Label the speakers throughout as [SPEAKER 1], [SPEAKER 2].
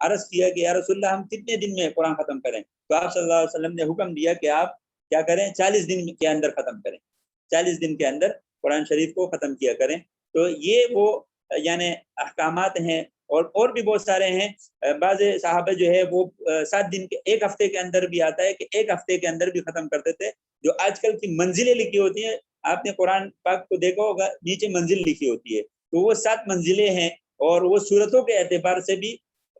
[SPEAKER 1] عرض کیا کہ یا رسول اللہ ہم کتنے دن میں قرآن ختم کریں؟ تو آپ صلی اللہ علیہ وسلم نے حکم دیا کہ آپ کیا کریں، 40 دن کے اندر ختم کریں، 40 دن کے اندر قرآن شریف کو ختم کیا کریں۔ تو یہ وہ یعنی احکامات ہیں، اور بھی بہت سارے ہیں۔ بعض صحابہ جو ہے وہ 7 دن کے، 1 ہفتے کے اندر بھی آتا ہے کہ 1 ہفتے کے اندر بھی ختم کرتے تھے۔ جو آج کل کی منزلیں لکھی ہوتی ہیں، آپ نے قرآن پاک کو دیکھا ہوگا نیچے منزل لکھی ہوتی ہے، تو وہ 7 منزلیں ہیں، اور وہ صورتوں کے اعتبار سے بھی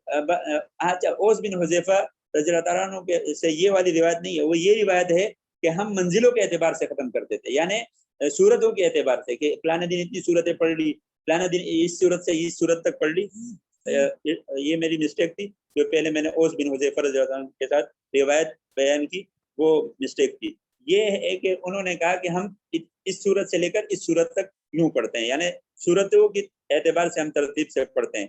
[SPEAKER 1] اوس بن حذیفہ رضی اللہ تعالیٰ عنہ کے سے یہ والی روایت نہیں ہے، وہ یہ روایت ہے کہ ہم منزلوں کے اعتبار سے ختم کرتے تھے، یعنی صورتوں کے اعتبار سے کہ فلاں دن اتنی صورتیں پڑھ لی، فلاں دن اس صورت سے اس صورت تک پڑھ لی۔ یہ میری مسٹیک تھی، جو پہلے میں نے اوس بن حذیفہ رضی اللہ عنہ کے ساتھ روایت بیان کی، وہ مسٹیک تھی۔ یہ ہے کہ انہوں نے کہا کہ ہم اس صورت سے لے کر اس صورت تک یوں پڑھتے ہیں، یعنی صورتوں کے اعتبار سے ہم ترتیب سے پڑھتے ہیں۔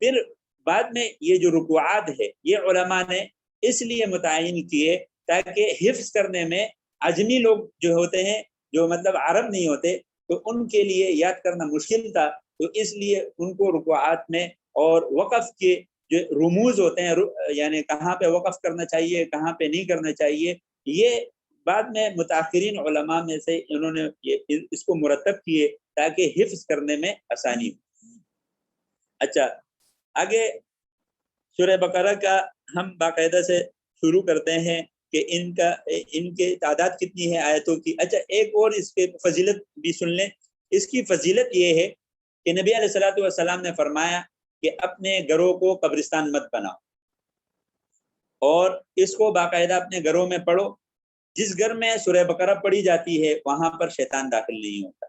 [SPEAKER 1] پھر بعد میں یہ جو رکوعات ہے، یہ علماء نے اس لیے متعین کیے تاکہ حفظ کرنے میں عجمی لوگ جو ہوتے ہیں، جو مطلب عرب نہیں ہوتے، تو ان کے لیے یاد کرنا مشکل تھا، تو اس لیے ان کو رکوعات میں اور وقف کے جو رموز ہوتے ہیں، یعنی کہاں پہ وقف کرنا چاہیے کہاں پہ نہیں کرنا چاہیے، یہ بعد میں متاخرین علماء میں سے انہوں نے اس کو مرتب کیے تاکہ حفظ کرنے میں آسانی ہو۔ اچھا، آگے سورہ بقرہ کا ہم باقاعدہ سے شروع کرتے ہیں کہ ان کے تعداد کتنی ہے آیتوں کی۔ اچھا، ایک اور اس کے فضیلت بھی سن لیں۔ اس کی فضیلت یہ ہے کہ نبی علیہ الصلوۃ والسلام نے فرمایا کہ اپنے گھروں کو قبرستان مت بناؤ، اور اس کو باقاعدہ اپنے گھروں میں پڑھو۔ جس گھر میں سورہ بقرہ پڑھی جاتی ہے وہاں پر شیطان داخل نہیں ہوتا۔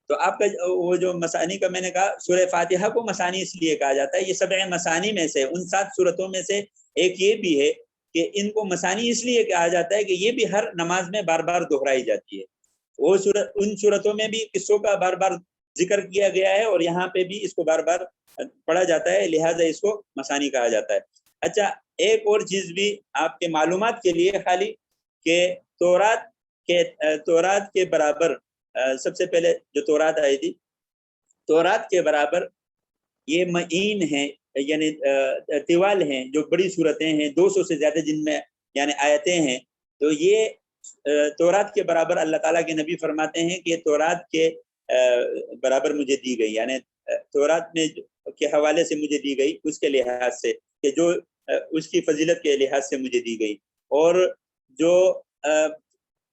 [SPEAKER 1] تو آپ کا وہ جو مسانی کا میں نے کہا، سورہ فاتحہ کو مسانی اس لیے کہا جاتا ہے، یہ 7 مسانی میں سے، ان 7 صورتوں میں سے ایک یہ بھی ہے کہ ان کو مسانی اس لیے کہا جاتا ہے کہ یہ بھی ہر نماز میں بار بار دہرائی جاتی ہے۔ وہ ان صورتوں میں بھی قصوں کا بار بار ذکر کیا گیا ہے، اور یہاں پہ بھی اس کو بار بار پڑھا جاتا ہے، لہٰذا اس کو مسانی کہا جاتا ہے۔ اچھا، ایک اور چیز بھی آپ کے معلومات کے لیے خالی، کہ تورات کے برابر، سب سے پہلے جو تورات آئی تھی، تورات کے برابر یہ معین ہیں، یعنی طوال ہیں، جو بڑی صورتیں ہیں 200 سے زیادہ جن میں یعنی آیتیں ہیں، تو یہ تورات کے برابر اللہ تعالیٰ کے نبی فرماتے ہیں کہ یہ تورات کے برابر مجھے دی گئی، یعنی تورات میں کے حوالے سے مجھے دی گئی، اس کے لحاظ سے کہ جو اس کی فضیلت کے لحاظ سے مجھے دی گئی۔ اور جو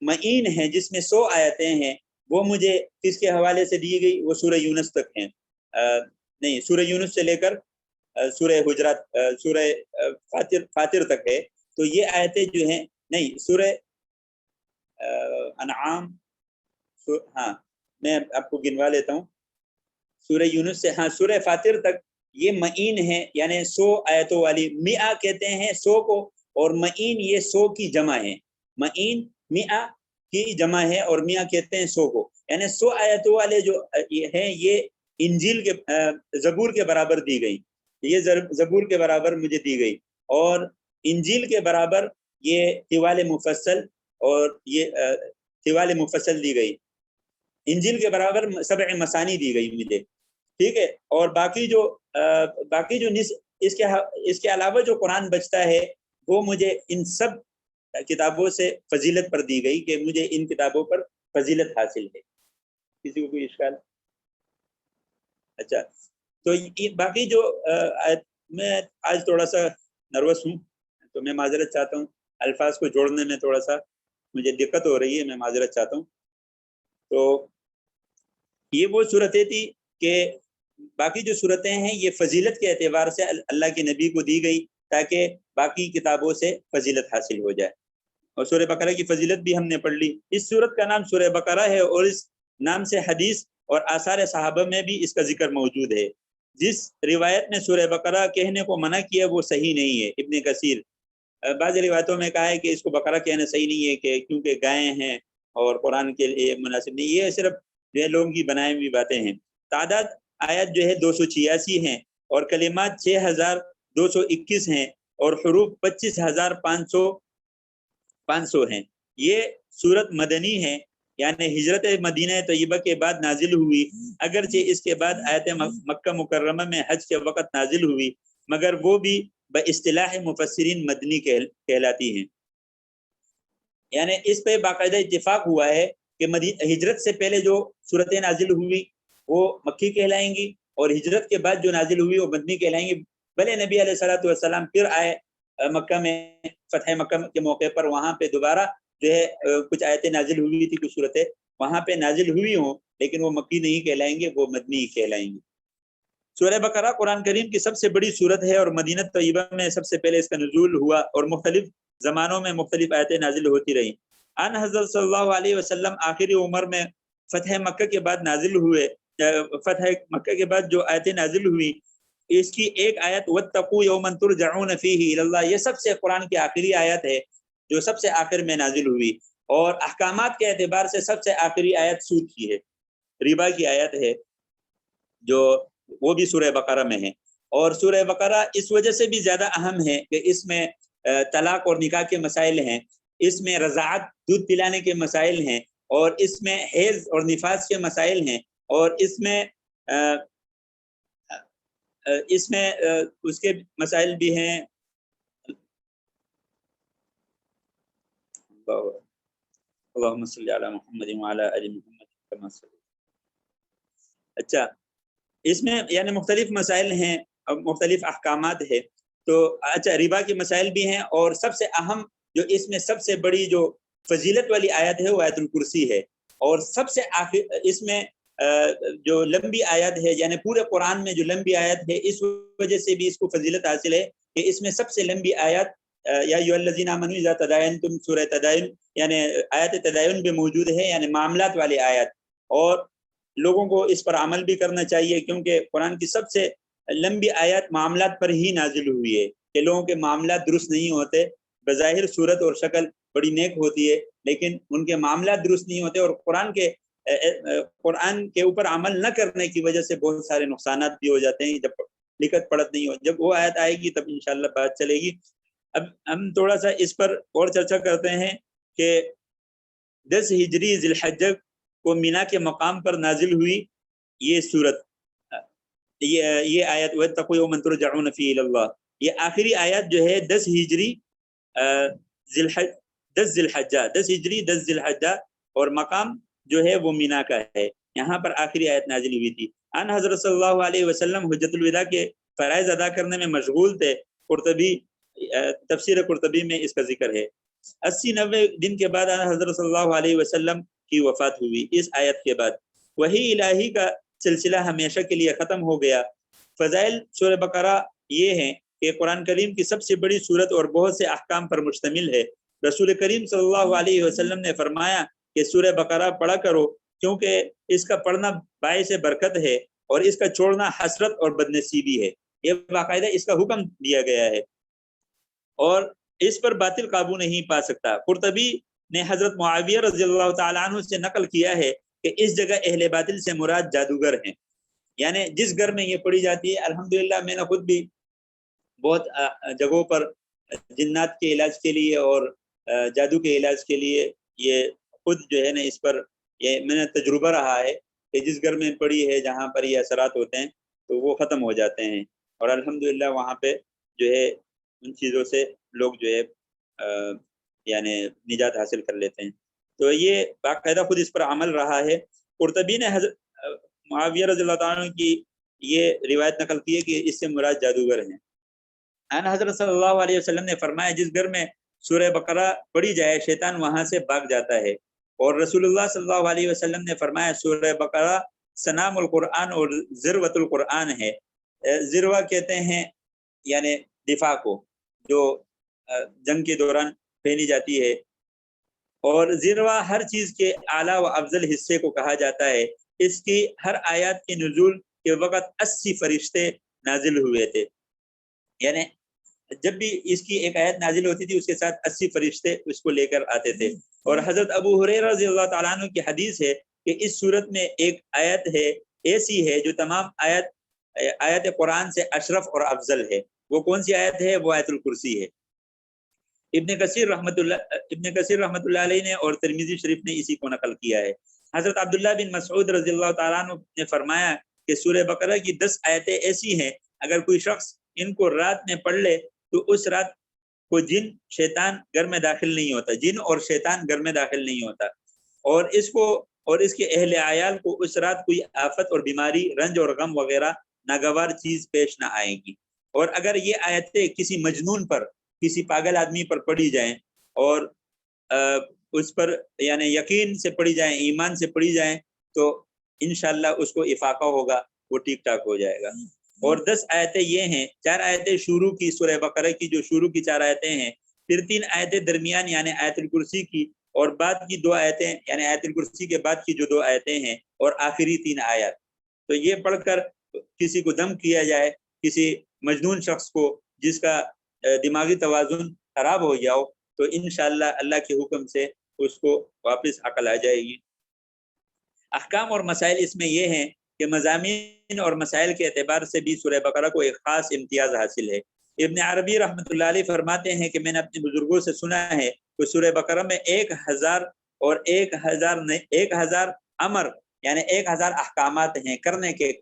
[SPEAKER 1] معین ہیں جس میں 100 آیتیں ہیں، وہ مجھے کس کے حوالے سے دی گئی؟ وہ سورہ یونس تک ہیں، نہیں، سورہ یونس سے لے کر سورہ حجرات، سورہ فاطر تک ہے۔ تو یہ آیتیں جو ہیں، نہیں، سورہ انعام، ہاں میں آپ کو گنوا لیتا ہوں، سورہ یونس سے سورہ فاطر تک یہ معین ہے، یعنی 100 آیتوں والی۔ میاں کہتے ہیں 100 کو، اور معین یہ 100 کی جمع ہے، معین میاں کی جمع ہے، اور میاں کہتے ہیں 100 کو، یعنی 100 آیتوں والے جو ہیں، یہ انجیل کے زبور کے برابر دی گئی، یہ زبور کے برابر مجھے دی گئی، اور انجیل کے برابر یہ طوال مفصل، اور یہ طوال مفصل دی گئی، انجیل کے برابر 7 مسانی دی گئی مجھے، ٹھیک ہے۔ اور باقی جو اس کے علاوہ جو قرآن بچتا ہے، وہ مجھے ان سب کتابوں سے فضیلت پر دی گئی، کہ مجھے ان کتابوں پر فضیلت حاصل ہے۔ کسی کو کوئی اشکال؟ اچھا، تو باقی جو میں آج تھوڑا سا نروس ہوں، تو میں معذرت چاہتا ہوں، الفاظ کو جوڑنے میں تھوڑا سا مجھے دقت ہو رہی ہے، میں معذرت چاہتا ہوں۔ تو یہ وہ صورتیں تھی کہ باقی جو صورتیں ہیں یہ فضیلت کے اعتبار سے اللہ کے نبی کو دی گئی، تاکہ باقی کتابوں سے فضیلت حاصل ہو جائے۔ اور سورہ بقرہ کی فضیلت بھی ہم نے پڑھ لی۔ اس صورت کا نام سورہ بقرہ ہے، اور اس نام سے حدیث اور آثار صحابہ میں بھی اس کا ذکر موجود ہے۔ جس روایت نے سورہ بقرہ کہنے کو منع کیا وہ صحیح نہیں ہے۔ ابن کثیر بعض روایتوں میں کہا ہے کہ اس کو بقرہ کہنا صحیح نہیں ہے، کہ کیونکہ گائے ہیں اور قرآن کے لیے مناسب نہیں، یہ صرف جو ہے لوگوں کی بنائی ہوئی باتیں ہیں۔ تعداد آیت جو ہے 286 ہیں، اور کلمات 6221 ہیں، اور حروف 25,500 ہیں۔ یہ صورت مدنی ہے، یعنی ہجرت مدینہ طیبہ کے بعد نازل ہوئی، اگرچہ اس کے بعد آیت مکہ مکرمہ میں حج کے وقت نازل ہوئی، مگر وہ بھی باصطلاح مفسرین مدنی کہلاتی ہیں۔ یعنی اس پہ باقاعدہ اتفاق ہوا ہے کہ ہجرت سے پہلے جو صورتیں نازل ہوئی وہ مکی کہلائیں گی، اور ہجرت کے بعد جو نازل ہوئی وہ مدنی کہلائیں گی۔ بھلے نبی علیہ الصلوۃ والسلام پھر آئے مکہ میں، فتح مکہ کے موقع پر وہاں پہ دوبارہ جو ہے کچھ آیتیں نازل ہوئی تھی، کچھ صورتیں وہاں پہ نازل ہوئی ہوں، لیکن وہ مکی نہیں کہلائیں گے، وہ مدنی کہلائیں گے۔ سورہ بقرہ قرآن کریم کی سب سے بڑی سورت ہے، اور مدینہ طیبہ میں سب سے پہلے اس کا نزول ہوا، اور مختلف زمانوں میں مختلف آیتیں نازل ہوتی رہیں۔ ان حضرت صلی اللہ علیہ وسلم آخری عمر میں فتح مکہ کے بعد نازل ہوئے، فتح مکہ کے بعد جو آیتیں نازل ہوئی، اس کی ایک آیت واتقوا یوما ترجعون فیہ الی اللہ، یہ سب سے قرآن کی آخری آیت ہے جو سب سے آخر میں نازل ہوئی، اور احکامات کے اعتبار سے سب سے آخری آیت سود کی ہے، ربا کی آیت ہے، جو وہ بھی سورہ بقرہ میں ہے۔ اور سورہ بقرہ اس وجہ سے بھی زیادہ اہم ہے کہ اس میں طلاق اور نکاح کے مسائل ہیں، اس میں رضاعت دودھ پلانے کے مسائل ہیں، اور اس میں حیض اور نفاس کے مسائل ہیں، اور اس میں اس کے مسائل بھی ہیں۔ اللہم صلی علی محمد وعلی آل محمد کما صلی۔ اچھا، اس میں یعنی مختلف مسائل ہیں، مختلف احکامات ہیں، تو اچھا ربا کے مسائل بھی ہیں، اور سب سے اہم جو اس میں سب سے بڑی جو فضیلت والی آیت ہے وہ آیت الکرسی ہے، اور سب سے آخر اس میں جو لمبی آیت ہے، یعنی پورے قرآن میں جو لمبی آیت ہے، اس وجہ سے بھی اس کو فضیلت حاصل ہے کہ اس میں سب سے لمبی آیت یا ایھا الذین آمنوا اذا تداینتم، سورہ تداین یعنی آیت تداین بھی موجود ہے، یعنی معاملات والی آیت، اور لوگوں کو اس پر عمل بھی کرنا چاہیے، کیونکہ قرآن کی سب سے لمبی آیت معاملات پر ہی نازل ہوئی ہے کہ لوگوں کے معاملات درست نہیں ہوتے، بظاہر صورت اور شکل بڑی نیک ہوتی ہے لیکن ان کے معاملات درست نہیں ہوتے، اور قرآن کے اوپر عمل نہ کرنے کی وجہ سے بہت سارے نقصانات بھی ہو جاتے ہیں جب لکھت پڑھت نہیں ہو۔ جب وہ آیت آئے گی تب انشاءاللہ بات چلے گی۔ اب ہم تھوڑا سا اس پر اور چرچا کرتے ہیں کہ 10 ہجری ذی الحجہ کو مینا کے مقام پر نازل ہوئی یہ سورت، یہ آیت واتقوا یوما ترجعون فیہ الی اللہ، یہ آخری آیت جو ہے 10 ہجری 10 ذی الحجہ، اور مقام جو ہے وہ مینا کا ہے، یہاں پر آخری آیت نازل ہوئی تھی۔ ان حضرت صلی اللہ علیہ وسلم حجۃ الوداع کے فرائض ادا کرنے میں مشغول تھے، قرطبی تفسیر قرطبی میں اس کا ذکر ہے۔ 80-90 دن کے بعد حضرت صلی اللہ علیہ وسلم کی وفات ہوئی۔ اس آیت کے بعد وحی الہی کا سلسلہ ہمیشہ کے لیے ختم ہو گیا۔ فضائل سورہ بقرہ یہ ہیں کہ قرآن کریم کی سب سے بڑی سورت اور بہت سے احکام پر مشتمل ہے۔ رسول کریم صلی اللہ علیہ وسلم نے فرمایا کہ سورہ بقرہ پڑھا کرو، کیونکہ اس کا پڑھنا باعث برکت ہے، اور اس کا چھوڑنا حسرت اور بدنصیبی ہے۔ یہ باقاعدہ اس کا حکم دیا گیا ہے، اور اس پر باطل قابو نہیں پا سکتا۔ قرطبی نے حضرت معاویہ رضی اللہ تعالیٰ عنہ سے نقل کیا ہے کہ اس جگہ اہل باطل سے مراد جادوگر ہیں، یعنی جس گھر میں یہ پڑھی جاتی ہے۔ الحمدللہ میں نے خود بھی بہت جگہوں پر جنات کے علاج کے لیے اور جادو کے علاج کے لیے یہ خود جو ہے نا اس پر یہ میں نے تجربہ رہا ہے کہ جس گھر میں پڑھی ہے جہاں پر یہ اثرات ہوتے ہیں تو وہ ختم ہو جاتے ہیں، اور الحمدللہ وہاں پہ جو ہے ان چیزوں سے لوگ جو ہے یعنی نجات حاصل کر لیتے ہیں۔ تو یہ باقاعدہ خود اس پر عمل رہا ہے۔ قرطبی نے حضرت معاویہ رضی اللہ تعالیٰ عنہ کی یہ روایت نقل کی ہے کہ اس سے مراد جادوگر ہیں۔ ان حضرت صلی اللہ علیہ وسلم نے فرمایا جس گھر میں سورہ بقرہ پڑھی جائے شیطان وہاں سے بھاگ جاتا ہے، اور رسول اللہ صلی اللہ علیہ وسلم نے فرمایا سورہ بقرہ سنام القرآن اور ذروۃ القرآن ہے۔ ذروہ کہتے ہیں یعنی دفاع کو، جو جنگ کے دوران پہنی جاتی ہے، اور ذروہ ہر چیز کے اعلیٰ و افضل حصے کو کہا جاتا ہے۔ اس کی ہر آیات کے نزول کے وقت 80 فرشتے نازل ہوئے تھے، یعنی جب بھی اس کی ایک آیت نازل ہوتی تھی اس کے ساتھ 80 فرشتے اس کو لے کر آتے تھے۔ اور حضرت ابو ہریرہ رضی اللہ تعالیٰ عنہ کی حدیث ہے کہ اس صورت میں ایک آیت ہے ایسی ہے جو تمام آیت قرآن سے اشرف اور افضل ہے۔ وہ کون سی آیت ہے؟ وہ آیت الکرسی ہے۔ ابن کثیر رحمۃ اللہ علیہ نے اور ترمذی شریف نے اسی کو نقل کیا ہے۔ حضرت عبداللہ بن مسعود رضی اللہ تعالیٰ عنہ نے فرمایا کہ سورہ بقرہ کی 10 آیتیں ایسی ہیں اگر کوئی شخص ان کو رات میں پڑھ لے تو اس رات کو جن شیطان گھر میں داخل نہیں ہوتا، جن اور شیطان گھر میں داخل نہیں ہوتا، اور اس کو اور اس کے اہل عیال کو اس رات کوئی آفت اور بیماری، رنج اور غم وغیرہ ناگوار چیز پیش نہ آئے گی۔ اور اگر یہ آیتیں کسی مجنون پر، کسی پاگل آدمی پر پڑھی جائیں اور اس پر یعنی یقین سے پڑھی جائیں، ایمان سے پڑھی جائیں، تو انشاءاللہ اس کو افاقہ ہوگا، وہ ٹھیک ٹھاک ہو جائے گا۔ اور 10 آیتیں یہ ہیں، 4 آیتیں شروع کی سورہ بقرہ کی جو شروع کی 4 آیتیں ہیں، پھر 3 آیتیں درمیان یعنی آیت الکرسی کی، اور بعد کی 2 آیتیں یعنی آیت الکرسی کے بعد کی جو 2 آیتیں ہیں، اور آخری 3 آیات۔ تو یہ پڑھ کر کسی کو دم کیا جائے، کسی مجنون شخص کو جس کا دماغی توازن خراب ہو گیا ہو، تو انشاءاللہ اللہ کے حکم سے اس کو واپس عقل آ جائے گی۔ احکام اور مسائل اس میں یہ ہیں کہ مضامین اور مسائل کے اعتبار سے بھی سورہ بقرہ کو ایک خاص امتیاز حاصل ہے۔ ابن عربی رحمۃ اللہ علیہ فرماتے ہیں کہ میں نے اپنے بزرگوں سے سنا ہے کہ سورہ بقرہ میں 1000 اور 1000 امر یعنی 1000 احکامات ہیں، کرنے کے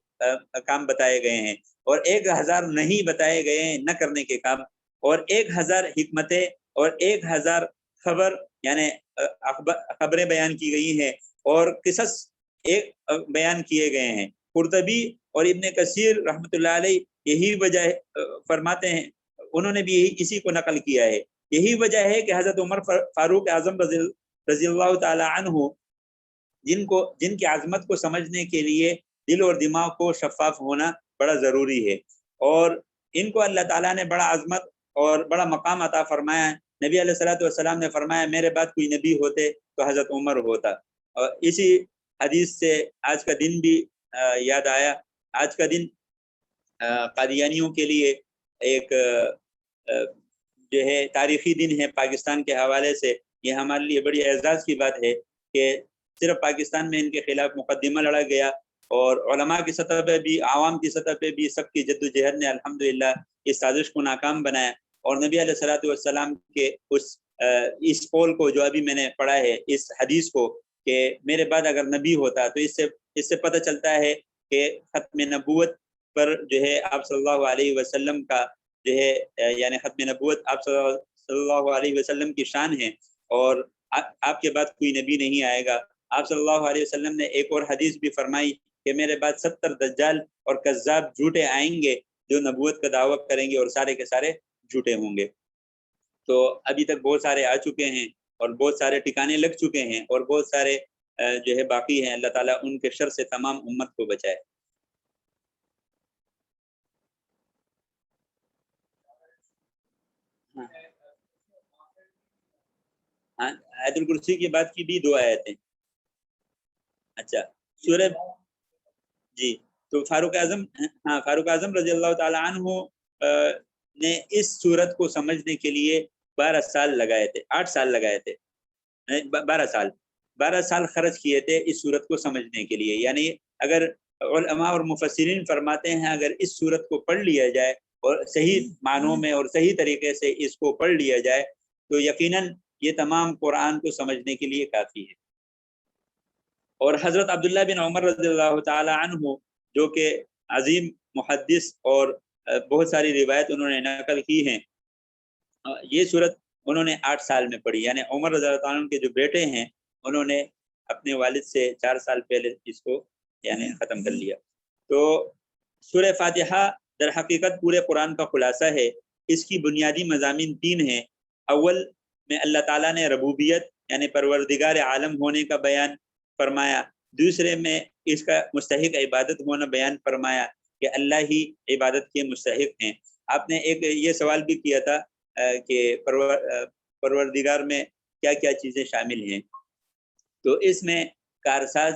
[SPEAKER 1] کام بتائے گئے ہیں، اور 1000 نہیں بتائے گئے ہیں، نہ کرنے کے کام، اور 1000 حکمتیں اور 1000 خبر یعنی خبریں بیان کی گئی ہیں، اور قصص ایک بیان کیے گئے ہیں۔ قرطبی اور ابن کثیر رحمۃ اللہ علیہ یہی وجہ فرماتے ہیں، انہوں نے بھی اسی کو نقل کیا ہے، یہی وجہ ہے کہ حضرت عمر فاروق اعظم رضی اللہ تعالی عنہ جن کی عظمت کو سمجھنے کے لیے دل اور دماغ کو شفاف ہونا بڑا ضروری ہے، اور ان کو اللہ تعالیٰ نے بڑا عظمت اور بڑا مقام عطا فرمایا ہے۔ نبی علیہ الصلوۃ والسلام نے فرمایا میرے بعد کوئی نبی ہوتے تو حضرت عمر ہوتا، اور اسی حدیث سے آج کا دن بھی یاد آیا۔ آج کا دن قادیانیوں کے لیے ایک جو ہے تاریخی دن ہے پاکستان کے حوالے سے۔ یہ ہمارے لیے بڑی اعزاز کی بات ہے کہ صرف پاکستان میں ان کے خلاف مقدمہ لڑا گیا، اور علماء کی سطح پہ بھی، عوام کی سطح پہ بھی سب کی جد و جہد نے الحمدللہ اس سازش کو ناکام بنایا، اور نبی علیہ الصلوۃ والسلام کے اس قول کو جو ابھی میں نے پڑھا ہے، اس حدیث کو کہ میرے بعد اگر نبی ہوتا، تو اس سے پتہ چلتا ہے کہ ختم نبوت پر جو ہے آپ صلی اللہ علیہ وسلم کا جو ہے یعنی ختم نبوت آپ صلی اللہ علیہ وسلم کی شان ہے، اور آپ کے بعد کوئی نبی نہیں آئے گا۔ آپ صلی اللہ علیہ وسلم نے ایک اور حدیث بھی فرمائی کہ میرے بعد 70 دجال اور کذاب جھوٹے آئیں گے جو نبوت کا دعویٰ کریں گے، اور سارے کے سارے جھوٹے ہوں گے۔ تو ابھی تک بہت سارے آ چکے ہیں، اور بہت سارے ٹھکانے لگ چکے ہیں، اور بہت سارے جو ہے باقی ہیں۔ اللہ تعالیٰ ان کے شر سے تمام امت کو بچائے۔ ہاں، آیت الکرسی کی بات کی بھی 2 آیتیں۔ اچھا، سورہ جی، تو فاروق اعظم رضی اللہ تعالی عنہ نے اس سورت کو سمجھنے کے لیے 12 سال لگائے تھے، 8 سال لگائے تھے، 12 سال خرچ کیے تھے اس سورت کو سمجھنے کے لیے۔ یعنی اگر علماء اور مفسرین فرماتے ہیں اگر اس سورت کو پڑھ لیا جائے اور صحیح معنوں میں اور صحیح طریقے سے اس کو پڑھ لیا جائے تو یقیناً یہ تمام قرآن کو سمجھنے کے لیے کافی ہے۔ اور حضرت عبداللہ بن عمر رضی اللہ تعالی عنہ جو کہ عظیم محدث اور بہت ساری روایت انہوں نے نقل کی ہیں، یہ صورت انہوں نے 8 سال میں پڑھی، یعنی عمر رضی اللہ عنہ کے جو بیٹے ہیں انہوں نے اپنے والد سے 4 سال پہلے اس کو یعنی ختم کر لیا۔ تو سورہ فاتحہ در حقیقت پورے قرآن کا خلاصہ ہے۔ اس کی بنیادی مضامین 3 ہیں۔ اول میں اللہ تعالیٰ نے ربوبیت یعنی پروردگار عالم ہونے کا بیان فرمایا، دوسرے میں اس کا مستحق عبادت ہونا بیان فرمایا کہ اللہ ہی عبادت کے مستحق ہیں۔ آپ نے ایک یہ سوال بھی کیا تھا کہ پروردگار میں کیا کیا چیزیں شامل ہیں، تو اس میں کارساز،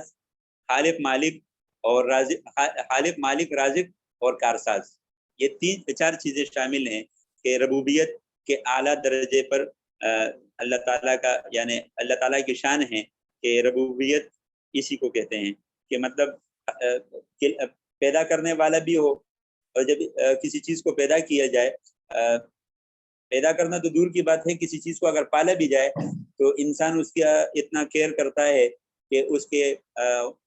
[SPEAKER 1] خالق مالک اور رازق، خالق مالک رازق اور کارساز، یہ 4 چیزیں شامل ہیں کہ ربوبیت کے اعلیٰ درجے پر اللہ تعالیٰ کا یعنی اللہ تعالیٰ کی شان ہے کہ ربوبیت اسی کو کہتے ہیں کہ مطلب پیدا کرنے والا بھی ہو، اور جب کسی چیز کو پیدا کیا جائے، پیدا کرنا تو دور کی بات ہے، کسی چیز کو اگر پالا بھی جائے تو انسان اس کا اتنا کیئر کرتا ہے کہ اس کے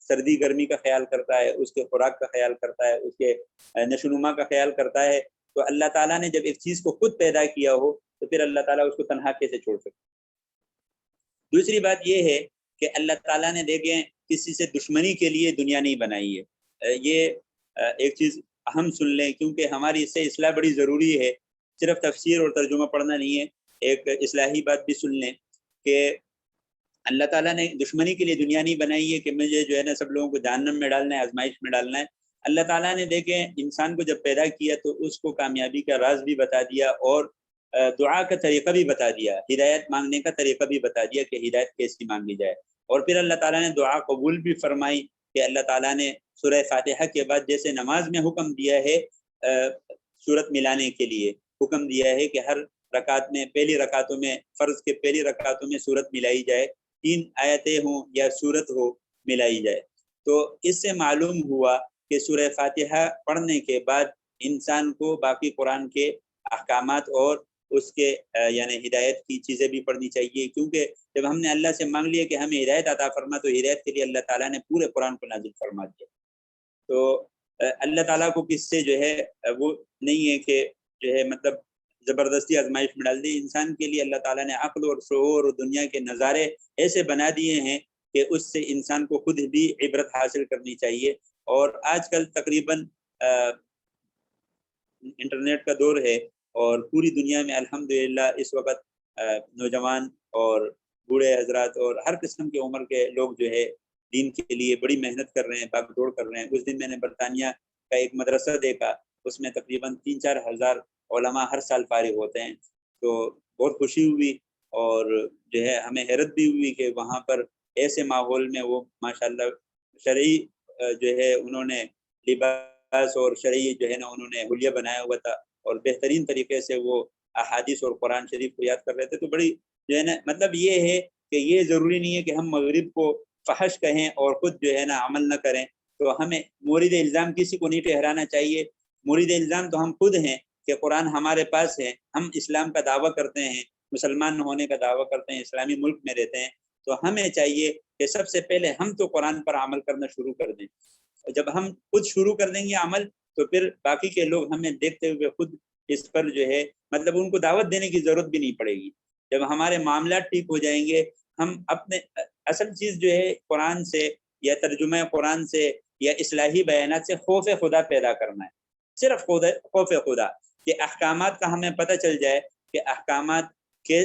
[SPEAKER 1] سردی گرمی کا خیال کرتا ہے، اس کے خوراک کا خیال کرتا ہے، اس کے نشو و نما کا خیال کرتا ہے، تو اللہ تعالیٰ نے جب ایک چیز کو خود پیدا کیا ہو تو پھر اللہ تعالیٰ اس کو تنہا کیسے چھوڑ سکتے؟ دوسری بات یہ ہے کہ اللہ تعالیٰ نے دیکھیں کسی سے دشمنی کے لیے دنیا نہیں بنائی ہے. یہ ایک چیز اہم سن لیں، کیونکہ ہماری اس سے اصلاح بڑی ضروری ہے. صرف تفسیر اور ترجمہ پڑھنا نہیں ہے، ایک اصلاحی بات بھی سن لیں کہ اللہ تعالیٰ نے دشمنی کے لیے دنیا نہیں بنائی ہے کہ مجھے جو ہے نا سب لوگوں کو جہنم میں ڈالنا ہے، آزمائش میں ڈالنا ہے. اللہ تعالیٰ نے دیکھیں انسان کو جب پیدا کیا تو اس کو کامیابی کا راز بھی بتا دیا اور دعا کا طریقہ بھی بتا دیا، ہدایت مانگنے کا طریقہ بھی بتا دیا کہ ہدایت کیسی مانگی جائے. اور پھر اللہ تعالیٰ نے دعا قبول بھی فرمائی کہ اللہ تعالیٰ نے سورہ فاتحہ کے بعد جیسے نماز میں حکم دیا ہے سورت ملانے کے لیے حکم دیا ہے کہ ہر رکعت میں پہلی رکعتوں میں فرض کے پہلی رکعتوں میں سورت ملائی جائے، 3 آیتیں ہوں یا سورت ہو ملائی جائے. تو اس سے معلوم ہوا کہ سورہ فاتحہ پڑھنے کے بعد انسان کو باقی قرآن کے احکامات اور اس کے یعنی ہدایت کی چیزیں بھی پڑھنی چاہیے، کیونکہ جب ہم نے اللہ سے مانگ لیا کہ ہمیں ہدایت عطا فرما تو ہدایت کے لیے اللہ تعالیٰ نے پورے قرآن کو نازل فرما دیا. تو اللہ تعالیٰ کو کس سے جو ہے وہ نہیں ہے کہ جو ہے مطلب زبردستی آزمائش میں ڈال دی. انسان کے لیے اللہ تعالیٰ نے عقل اور شعور اور دنیا کے نظارے ایسے بنا دیے ہیں کہ اس سے انسان کو خود بھی عبرت حاصل کرنی چاہیے. اور آج کل تقریباً انٹرنیٹ کا دور ہے اور پوری دنیا میں الحمدللہ اس وقت نوجوان اور بوڑھے حضرات اور ہر قسم کی عمر کے لوگ جو ہے دین کے لیے بڑی محنت کر رہے ہیں، بھاگ دوڑ کر رہے ہیں. اس دن میں نے برطانیہ کا ایک مدرسہ دیکھا، اس میں تقریباً 3-4 ہزار علماء ہر سال فارغ ہوتے ہیں. تو بہت خوشی ہوئی اور جو ہے ہمیں حیرت بھی ہوئی کہ وہاں پر ایسے ماحول میں وہ ماشاءاللہ شرعی جو ہے انہوں نے لباس اور شرعی جو ہے نا انہوں نے حلیہ بنایا ہوا تھا اور بہترین طریقے سے وہ احادیث اور قرآن شریف کو یاد کر رہے تھے. تو بڑی جو ہے نا مطلب یہ ہے کہ یہ ضروری نہیں ہے کہ ہم مغرب کو فحش کہیں اور خود جو ہے نا عمل نہ کریں. تو ہمیں مورد الزام کسی کو نہیں ٹھہرانا چاہیے. مورد الزام تو ہم خود ہیں کہ قرآن ہمارے پاس ہے، ہم اسلام کا دعویٰ کرتے ہیں، مسلمان ہونے کا دعویٰ کرتے ہیں، اسلامی ملک میں رہتے ہیں. تو ہمیں چاہیے کہ سب سے پہلے ہم تو قرآن پر عمل کرنا شروع کر دیں. جب ہم خود شروع کر دیں گے عمل تو پھر باقی کے لوگ ہمیں دیکھتے ہوئے خود اس پر جو ہے مطلب ان کو دعوت دینے کی ضرورت بھی نہیں پڑے گی. جب ہمارے معاملات ٹھیک ہو جائیں گے، ہم اپنے اصل چیز جو ہے قرآن سے یا ترجمہ قرآن سے یا اصلاحی بیانات سے خوف خدا پیدا کرنا ہے. صرف خوف خدا کہ احکامات کا ہمیں پتہ چل جائے کہ احکامات کے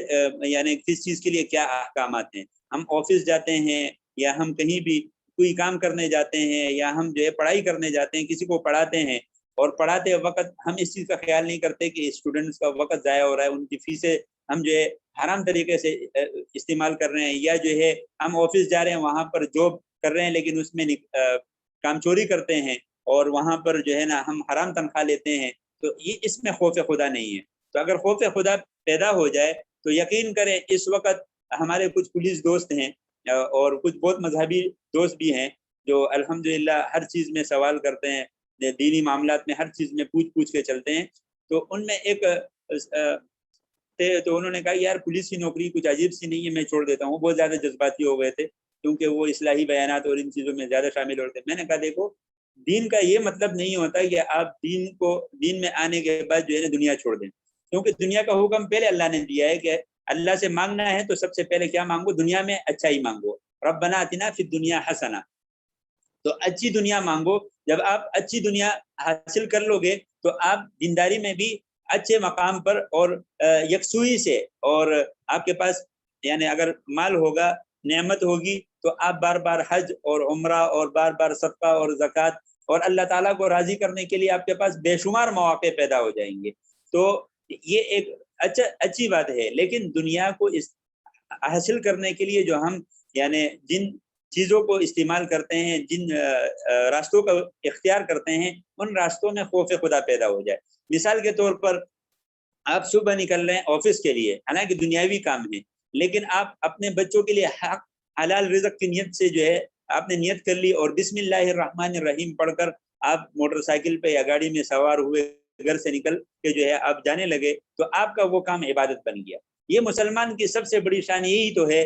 [SPEAKER 1] یعنی کس چیز کے لیے کیا احکامات ہیں. ہم آفس جاتے ہیں یا ہم کہیں بھی کوئی کام کرنے جاتے ہیں یا ہم جو ہے پڑھائی کرنے جاتے ہیں، کسی کو پڑھاتے ہیں اور پڑھاتے وقت ہم اس چیز کا خیال نہیں کرتے کہ اسٹوڈنٹس کا وقت ضائع ہو رہا ہے، ان کی فیسیں ہم جو ہے حرام طریقے سے استعمال کر رہے ہیں، یا جو ہے ہم آفس جا رہے ہیں وہاں پر جاب کر رہے ہیں لیکن اس میں کام چوری کرتے ہیں اور وہاں پر جو ہے نا ہم حرام تنخواہ لیتے ہیں. تو یہ اس میں خوف خدا نہیں ہے. تو اگر خوف خدا پیدا ہو جائے تو یقین کریں اس وقت ہمارے کچھ پولیس دوست ہیں اور کچھ بہت مذہبی دوست بھی ہیں جو الحمدللہ ہر چیز میں سوال کرتے ہیں، دینی معاملات میں ہر چیز میں پوچھ کے چلتے ہیں. تو ان میں ایک تو انہوں نے کہا یار پولیس کی نوکری کچھ عجیب سی نہیں ہے، میں چھوڑ دیتا ہوں. وہ بہت زیادہ جذباتی ہو گئے تھے کیونکہ وہ اصلاحی بیانات اور ان چیزوں میں زیادہ شامل ہوتے ہیں. میں نے کہا دیکھو دین کا یہ مطلب نہیں ہوتا کہ آپ دین میں آنے کے بعد جو ہے نا دنیا چھوڑ دیں، کیونکہ دنیا کا حکم پہلے اللہ نے دیا ہے کہ اللہ سے مانگنا ہے تو سب سے پہلے کیا مانگو؟ دنیا میں اچھا ہی مانگو. ربنا آتنا فی الدنیا حسنہ، تو اچھی دنیا مانگو. جب آپ اچھی دنیا حاصل کر لو گے تو آپ دینداری میں بھی اچھے مقام پر اور یکسوئی سے، اور آپ کے پاس یعنی اگر مال ہوگا، نعمت ہوگی تو آپ بار بار حج اور عمرہ اور بار بار صدقہ اور زکوٰۃ اور اللہ تعالیٰ کو راضی کرنے کے لیے آپ کے پاس بے شمار مواقع پیدا ہو جائیں گے. تو یہ ایک اچھی بات ہے. لیکن دنیا کو حاصل کرنے کے لیے جو ہم یعنی جن چیزوں کو استعمال کرتے ہیں، جن راستوں کا اختیار کرتے ہیں، ان راستوں میں خوف خدا پیدا ہو جائے. مثال کے طور پر آپ صبح نکل رہے ہیں آفس کے لیے، حالانکہ دنیاوی کام ہے، لیکن آپ اپنے بچوں کے لیے حق حلال رزق کی نیت سے جو ہے آپ نے نیت کر لی اور بسم اللہ الرحمن الرحیم پڑھ کر آپ موٹر سائیکل پہ یا گاڑی میں سوار ہوئے گھر سے نکل کے جو ہے آپ جانے لگے تو آپ کا وہ کام عبادت بن گیا. یہ مسلمان کی سب سے بڑی شان یہی تو ہے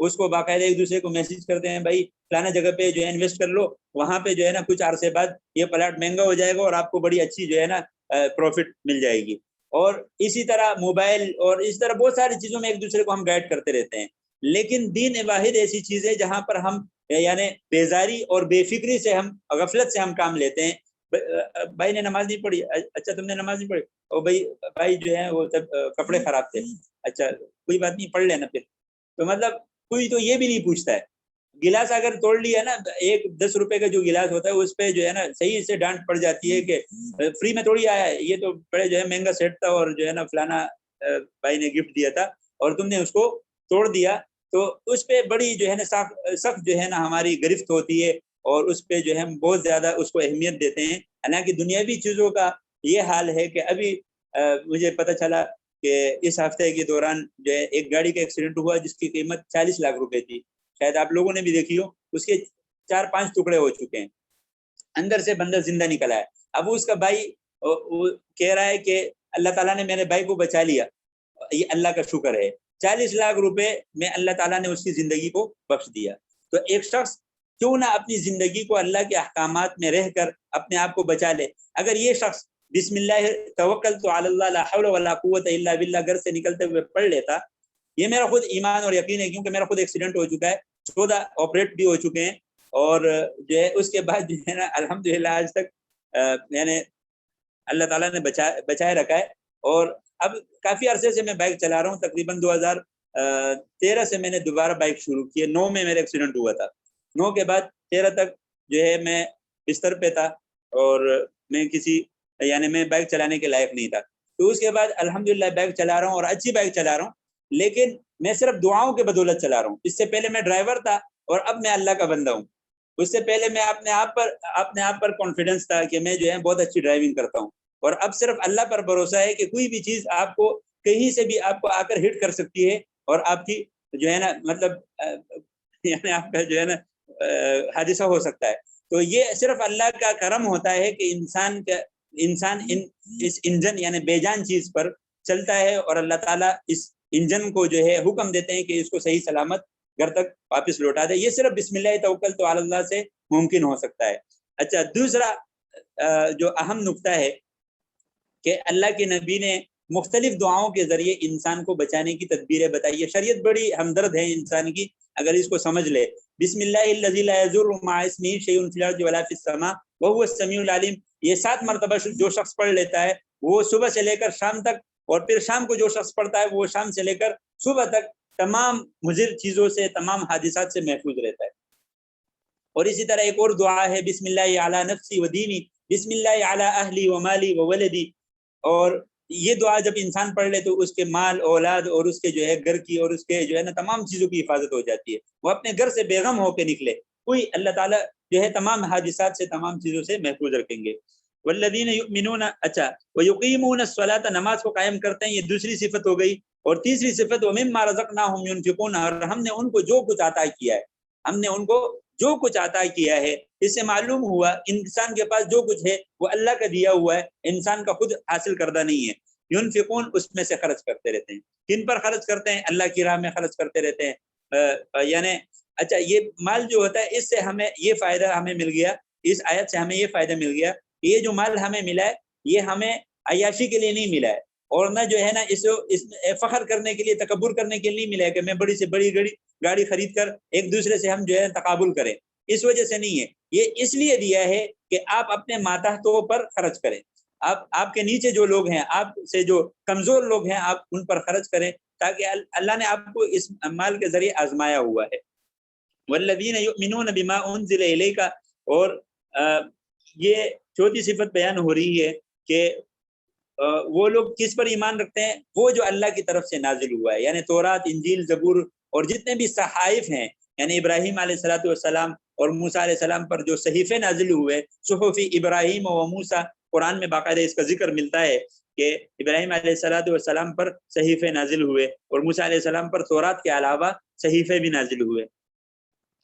[SPEAKER 1] اس کو باقاعدہ ایک دوسرے کو میسج کرتے ہیں بھائی فلانا جگہ پہ جو ہے انویسٹ کر لو, وہاں پہ جو ہے نا کچھ عرصے بعد یہ پلاٹ مہنگا ہو جائے گا اور آپ کو بڑی اچھی جو ہے نا پروفٹ مل جائے گی. اور اسی طرح موبائل اور اس طرح بہت ساری چیزوں میں ایک دوسرے کو ہم گائیڈ کرتے رہتے ہیں. لیکن دین واحد ایسی چیز ہے جہاں پر ہم یعنی بیزاری اور بے فکری سے, ہم غفلت سے ہم کام لیتے ہیں. بھائی نے نماز نہیں پڑھی, اچھا تم نے نماز نہیں پڑھی, اور بھائی جو ہے وہ سب کپڑے خراب تھے, اچھا کوئی بات نہیں پڑھ لینا پھر. تو مطلب کوئی تو یہ بھی نہیں پوچھتا ہے. گلاس اگر توڑ لیا نا, ایک 10 روپے کا جو گلاس ہوتا ہے اس پہ جو ہے نا صحیح سے ڈانٹ پڑ جاتی ہے کہ فری میں تھوڑی آیا ہے, یہ تو بڑے جو ہے مہنگا سیٹ تھا اور جو ہے نا فلانا بھائی نے گفٹ دیا تھا اور تم نے اس کو توڑ دیا. تو اس پہ بڑی جو ہے نا سخت جو ہے نا ہماری گرفت ہوتی ہے اور اس پہ جو ہے ہم بہت زیادہ اس کو اہمیت دیتے ہیں. حالانکہ دنیاوی چیزوں کا یہ حال ہے کہ ابھی مجھے پتہ چلا کہ اس ہفتے کے دوران جو ہے ایک گاڑی کا ایکسیڈنٹ ہوا جس کی قیمت 40 لاکھ روپے تھی. شاید آپ لوگوں نے بھی دیکھی ہو. اس کے 4-5 ٹکڑے ہو چکے ہیں, اندر سے بندہ زندہ نکلا ہے. اب اس کا بھائی کہہ رہا ہے کہ اللہ تعالیٰ نے میرے بھائی کو بچا لیا, یہ اللہ کا شکر ہے. 40 لاکھ روپے میں اللہ تعالیٰ نے اس کی زندگی کو بخش دیا. تو ایک شخص کیوں نہ اپنی زندگی کو اللہ کے احکامات میں رہ کر اپنے آپ کو بچا لے. اگر یہ شخص بسم اللہ توکلت علی اللہ لا حول ولا قوت الا باللہ گھر سے نکلتے ہوئے پڑھ لیتا, یہ میرا خود ایمان اور یقین ہے, کیونکہ میرا خود ایکسیڈنٹ ہو چکا ہے, 14 آپریٹ بھی ہو چکے ہیں, اور جو ہے اس کے بعد جو ہے نا الحمدللہ آج تک یعنی اللہ تعالیٰ نے بچائے رکھا ہے. اور اب کافی عرصے سے میں بائک چلا رہا ہوں, تقریباً 2013 سے میں نے دوبارہ بائک شروع کی ہے. 9 میں میرا ایکسیڈنٹ ہوا تھا, 9 کے بعد 13 تک جو ہے میں بستر پہ تھا اور میں یعنی میں بائک چلانے کے لائق نہیں تھا. تو اس کے بعد الحمدللہ بائک چلا رہا ہوں اور اچھی بائک چلا رہا ہوں, لیکن میں صرف دعاؤں کے بدولت چلا رہا ہوں. اس سے پہلے میں ڈرائیور تھا اور اب میں اللہ کا بندہ ہوں. اس سے پہلے میں اپنے آپ پر کانفیڈنس تھا کہ میں جو ہے بہت اچھی ڈرائیونگ کرتا ہوں, اور اب صرف اللہ پر بھروسہ ہے کہ کوئی بھی چیز آپ کو کہیں سے بھی آپ کو آ کر ہٹ کر سکتی ہے اور آپ کی جو ہے نا مطلب یعنی آپ کا جو ہے نا حادثہ ہو سکتا ہے. تو یہ صرف اللہ کا کرم ہوتا ہے کہ انسان اس انجن یعنی بے جان چیز پر چلتا ہے, اور اللہ تعالیٰ اس انجن کو جو ہے حکم دیتے ہیں کہ اس کو صحیح سلامت گھر تک واپس لوٹا دے. یہ صرف بسم اللہ توکلت علی اللہ سے ممکن ہو سکتا ہے. اچھا, دوسرا جو اہم نقطہ ہے کہ اللہ کے نبی نے مختلف دعاؤں کے ذریعے انسان کو بچانے کی تدبیریں بتائی ہے. شریعت بڑی ہمدرد ہے انسان کی اگر اس کو سمجھ لے. بسم اللہ الذی لا یضر مع اسمہ شیء فی الارض ولا فی السماء وهو السمیع العلیم, یہ 7 مرتبہ جو شخص پڑھ لیتا ہے وہ صبح سے لے کر شام تک, اور پھر شام کو جو شخص پڑھتا ہے وہ شام سے لے کر صبح تک تمام مضر چیزوں سے, تمام حادثات سے محفوظ رہتا ہے. اور اسی طرح ایک اور دعا ہے بسم اللہ علی نفسی و دینی, بسم اللہ علی اہلی و مالی و ولدی. اور یہ دعا جب انسان پڑھ لے تو اس کے مال, اولاد اور اس کے جو ہے گھر کی اور اس کے جو ہے نا تمام چیزوں کی حفاظت ہو جاتی ہے. وہ اپنے گھر سے بے غم ہو کے نکلے, کوئی اللہ تعالیٰ جو ہے تمام حادثات سے, تمام چیزوں سے محفوظ رکھیں گے. والذین یؤمنون, اچھا, ویقیمون الصلاۃ, نماز کو قائم کرتے ہیں, یہ دوسری صفت ہو گئی. اور تیسری صفت ومما رزقناہم ینفقون, اور ہم نے ان کو جو کچھ عطا کیا ہے, ہم نے ان کو جو کچھ عطا کیا ہے. اس سے معلوم ہوا انسان کے پاس جو کچھ ہے وہ اللہ کا دیا ہوا ہے, انسان کا خود حاصل کردہ نہیں ہے. ینفقون, اس میں سے خرچ کرتے رہتے ہیں. کن پر خرچ کرتے ہیں؟ اللہ کی راہ میں خرچ کرتے رہتے ہیں. یعنی اچھا, یہ مال جو ہوتا ہے اس سے ہمیں یہ فائدہ ہمیں مل گیا, اس آیت سے ہمیں یہ فائدہ مل گیا کہ یہ جو مال ہمیں ملا ہے یہ ہمیں عیاشی کے لیے نہیں ملا ہے, اور نہ جو ہے نا اس فخر کرنے کے لیے, تکبر کرنے کے لیے نہیں ملا ہے کہ میں بڑی سے بڑی گاڑی خرید کر ایک دوسرے سے ہم جو ہے تقابل کریں. اس وجہ سے نہیں ہے, یہ اس لیے دیا ہے کہ آپ اپنے ماتحتوں پر خرچ کریں. آپ کے نیچے جو لوگ ہیں, آپ سے جو کمزور لوگ ہیں, آپ ان پر خرچ کریں, تاکہ اللہ نے آپ کو اس مال کے ذریعے آزمایا ہوا ہے. والذین یؤمنون بما انزل الیک, اور یہ چوتھی صفت بیان ہو رہی ہے کہ وہ لوگ کس پر ایمان رکھتے ہیں؟ وہ جو اللہ کی طرف سے نازل ہوا ہے, یعنی تورات, انجیل, زبور اور جتنے بھی صحائف ہیں, یعنی ابراہیم علیہ السلام اور موسیٰ علیہ السلام پر جو صحیفے نازل ہوئے, صحف ابراہیم و موسیٰ, قرآن میں باقاعدہ اس کا ذکر ملتا ہے کہ ابراہیم علیہ السلام پر صحیفے نازل ہوئے اور موسیٰ علیہ السلام پر تورات کے علاوہ صحیفے بھی نازل ہوئے.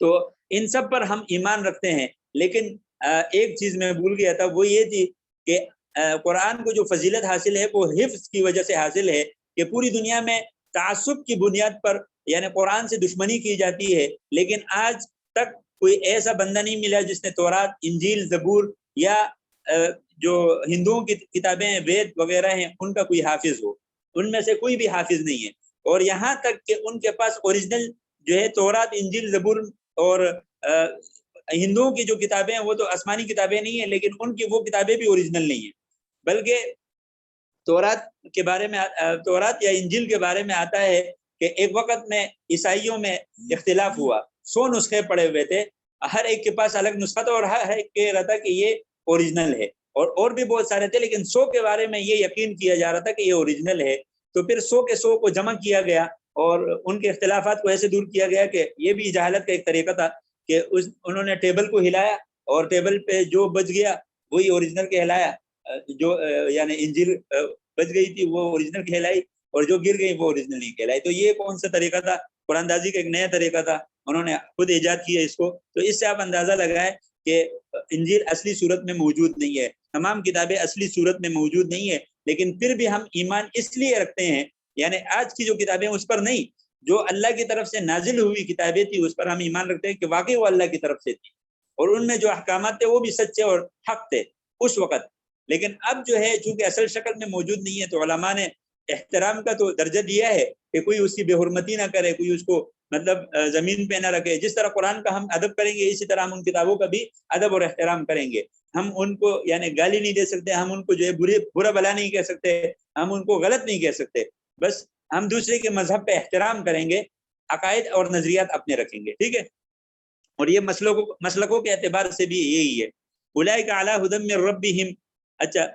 [SPEAKER 1] تو ان سب پر ہم ایمان رکھتے ہیں. لیکن ایک چیز میں بھول گیا تھا, وہ یہ تھی کہ قرآن کو جو فضیلت حاصل ہے وہ حفظ کی وجہ سے حاصل ہے, کہ پوری دنیا میں تعصب کی بنیاد پر یعنی قرآن سے دشمنی کی جاتی ہے، لیکن آج تک کوئی ایسا بندہ نہیں ملا جس نے تورات، انجیل، زبور یا جو ہندوؤں کی کتابیں وید وغیرہ ہیں ان کا کوئی حافظ ہو. ان میں سے کوئی بھی حافظ نہیں ہے. اور یہاں تک کہ ان کے پاس اوریجنل جو ہے تورات، انجیل، زبور اور ہندوؤں کی جو کتابیں ہیں وہ تو آسمانی کتابیں نہیں ہیں، لیکن ان کی وہ کتابیں بھی اوریجنل نہیں ہیں. بلکہ تورات کے بارے میں، تورات یا انجیل کے بارے میں آتا ہے کہ ایک وقت میں عیسائیوں میں اختلاف ہوا، 100 نسخے پڑے ہوئے تھے، ہر ایک کے پاس الگ نسخہ تھا اور ہر ایک کہہ رہا تھا کہ یہ اوریجنل ہے، اور بھی بہت سارے تھے، لیکن 100 کے بارے میں یہ یقین کیا جا رہا تھا کہ یہ اوریجنل ہے. تو پھر 100 کے 100 کو جمع کیا گیا اور ان کے اختلافات کو ایسے دور کیا گیا کہ یہ بھی جہالت کا ایک طریقہ تھا کہ انہوں نے ٹیبل کو ہلایا اور ٹیبل پہ جو بچ گیا وہی اوریجنل کہلایا، جو یعنی انجیل بچ گئی تھی وہ اوریجنل کہلائی اور جو گر گئی وہ اوریجنل نہیں کہلائی. تو یہ کون سا طریقہ تھا؟ قرآن اندازی کا ایک نیا طریقہ تھا، انہوں نے خود ایجاد کیا اس کو. تو اس سے آپ اندازہ لگائیں کہ انجیل اصلی صورت میں موجود نہیں ہے، تمام کتابیں اصلی صورت میں موجود نہیں ہے، لیکن پھر بھی ہم ایمان اس لیے رکھتے ہیں، یعنی آج کی جو کتابیں اس پر نہیں، جو اللہ کی طرف سے نازل ہوئی کتابیں تھی اس پر ہم ایمان رکھتے ہیں کہ واقعی وہ اللہ کی طرف سے تھی اور ان میں جو احکامات تھے وہ بھی سچے اور حق تھے اس وقت. لیکن اب جو ہے چونکہ اصل شکل میں موجود نہیں ہے تو علماء نے احترام کا تو درجہ دیا ہے کہ کوئی اس کی بے حرمتی نہ کرے، کوئی اس کو مطلب زمین پہ نہ رکھے. جس طرح قرآن کا ہم ادب کریں گے اسی طرح ہم ان کتابوں کا بھی ادب اور احترام کریں گے. ہم ان کو یعنی گالی نہیں دے سکتے، ہم ان کو جو ہے برا بلا نہیں کہہ سکتے، ہم ان کو غلط نہیں کہہ سکتے، بس ہم دوسرے کے مذہب پہ احترام کریں گے، عقائد اور نظریات اپنے رکھیں گے. ٹھیک ہے؟ اور یہ مسلکوں کے اعتبار سے بھی یہی ہے. اولئک علی ھدی من ربہم. اچھا،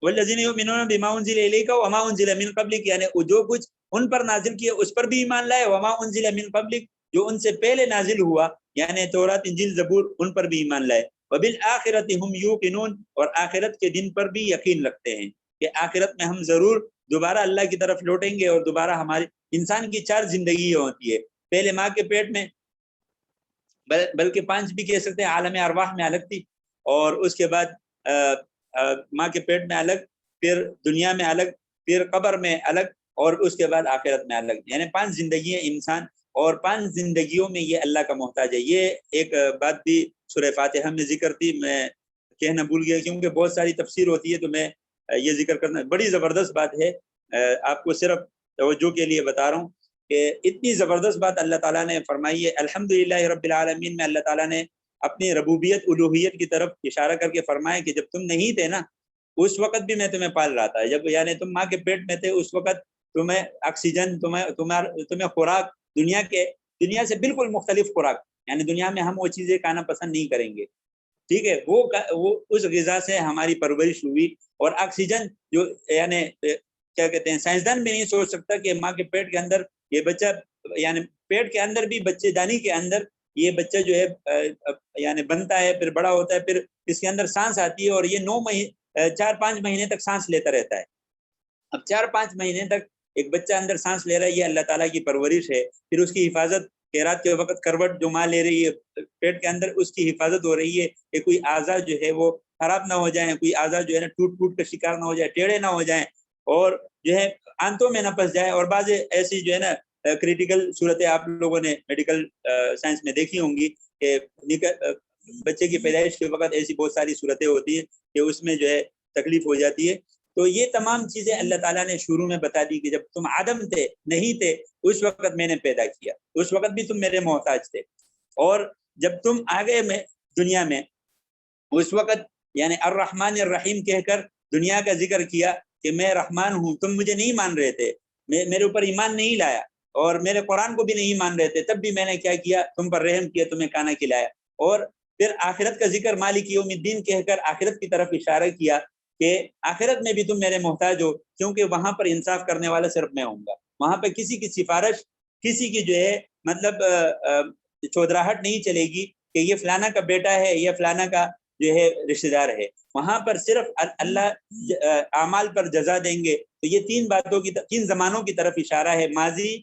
[SPEAKER 1] والذین یؤمنون بما انزل الیک وما انزل من قبلک، یعنی جو کچھ ان پر نازل کیا اس پر بھی ایمان لائے، وما انزل من قبلک، جو ان سے پہلے نازل ہوا یعنی تورات، انجیل، زبور، ان پر بھی ایمان لائے. وبالآخرۃ هم یوقنون، اور آخرت کے دن پر بھی یقین رکھتے ہیں کہ آخرت میں ہم ضرور دوبارہ اللہ کی طرف لوٹیں گے اور دوبارہ ہماری انسان کی 4 زندگی ہوتی ہے. پہلے ماں کے پیٹ میں، بلکہ 5 بھی کہہ سکتے ہیں، عالم ارواح میں الگ تھی، اور اس کے بعد ماں کے پیٹ میں الگ، پھر دنیا میں الگ، پھر قبر میں الگ، اور اس کے بعد آخرت میں الگ. یعنی 5 زندگیاں انسان، اور 5 زندگیوں میں یہ اللہ کا محتاج ہے. یہ ایک بات بھی سورہ فاتحہ میں ذکر تھی، میں کہنا بھول گیا کیونکہ بہت ساری تفسیر ہوتی ہے تو میں یہ ذکر کرنا، بڑی زبردست بات ہے، آپ کو صرف توجہ کے لیے بتا رہا ہوں کہ اتنی زبردست بات اللہ تعالیٰ نے فرمائی ہے. الحمدللہ رب العالمین میں اللہ تعالیٰ نے اپنی ربوبیت، الوہیت کی طرف اشارہ کر کے فرمایا کہ جب تم نہیں تھے نا اس وقت بھی میں تمہیں پال رہا تھا. جب یعنی تم ماں کے پیٹ میں تھے اس وقت تمہیں آکسیجن، تمہیں خوراک، دنیا سے بالکل مختلف خوراک، یعنی دنیا میں ہم وہ چیزیں کھانا پسند نہیں کریں گے، ٹھیک ہے، وہ اس غذا سے ہماری پرورش ہوئی. اور آکسیجن جو یعنی کیا کہتے ہیں، سائنسدان بھی نہیں سوچ سکتا کہ ماں کے پیٹ کے اندر یہ بچہ، یعنی پیٹ کے اندر بھی بچے دانی کے اندر یہ بچہ جو ہے یعنی بنتا ہے، پھر بڑا ہوتا ہے، پھر اس کے اندر سانس آتی ہے اور یہ 4-5 مہینے تک سانس لیتا رہتا ہے. اب 4-5 مہینے تک ایک بچہ اندر سانس لے رہا ہے، یہ اللہ تعالیٰ کی پرورش ہے. پھر اس کی حفاظت، خیرات کے وقت کروٹ جو ماں لے رہی ہے پیٹ کے اندر، اس کی حفاظت ہو رہی ہے کہ کوئی اعضاء جو ہے وہ خراب نہ ہو جائیں، کوئی اعضاء جو ہے نا ٹوٹ کا شکار نہ ہو جائے، ٹیڑھے نہ ہو جائیں، اور جو ہے آنتوں میں نہ پھنس جائے. اور بعض ایسی جو ہے نا کریٹیکل صورتیں آپ لوگوں نے میڈیکل سائنس میں دیکھی ہوں گی کہ بچے کی پیدائش کے وقت ایسی بہت ساری صورتیں ہوتی ہیں کہ اس میں جو ہے تکلیف ہو جاتی ہے. تو یہ تمام چیزیں اللہ تعالیٰ نے شروع میں بتا دی کہ جب تم آدم تھے، نہیں تھے، اس وقت میں نے پیدا کیا، اس وقت بھی تم میرے محتاج تھے. اور جب تم آگے میں دنیا میں، اس وقت یعنی الرحمن الرحیم کہہ کر دنیا کا ذکر کیا کہ میں رحمان ہوں، تم مجھے نہیں مان رہے تھے، میرے اوپر ایمان نہیں لایا اور میرے قرآن کو بھی نہیں مان رہے تھے، تب بھی میں نے کیا کیا، تم پر رحم کیا، تمہیں کھانا کھلایا. اور پھر آخرت کا ذکر مالک یوم الدین کہہ کر آخرت کی طرف اشارہ کیا کہ آخرت میں بھی تم میرے محتاج ہو، کیونکہ وہاں پر انصاف کرنے والا صرف میں ہوں گا. وہاں پہ کسی کی سفارش، کسی کی جو ہے مطلب چودراہٹ نہیں چلے گی کہ یہ فلانا کا بیٹا ہے یا فلانا کا جو ہے رشتہ دار ہے. وہاں پر صرف اللہ اعمال پر جزا دیں گے. تو یہ 3 زمانوں کی طرف اشارہ ہے، ماضی،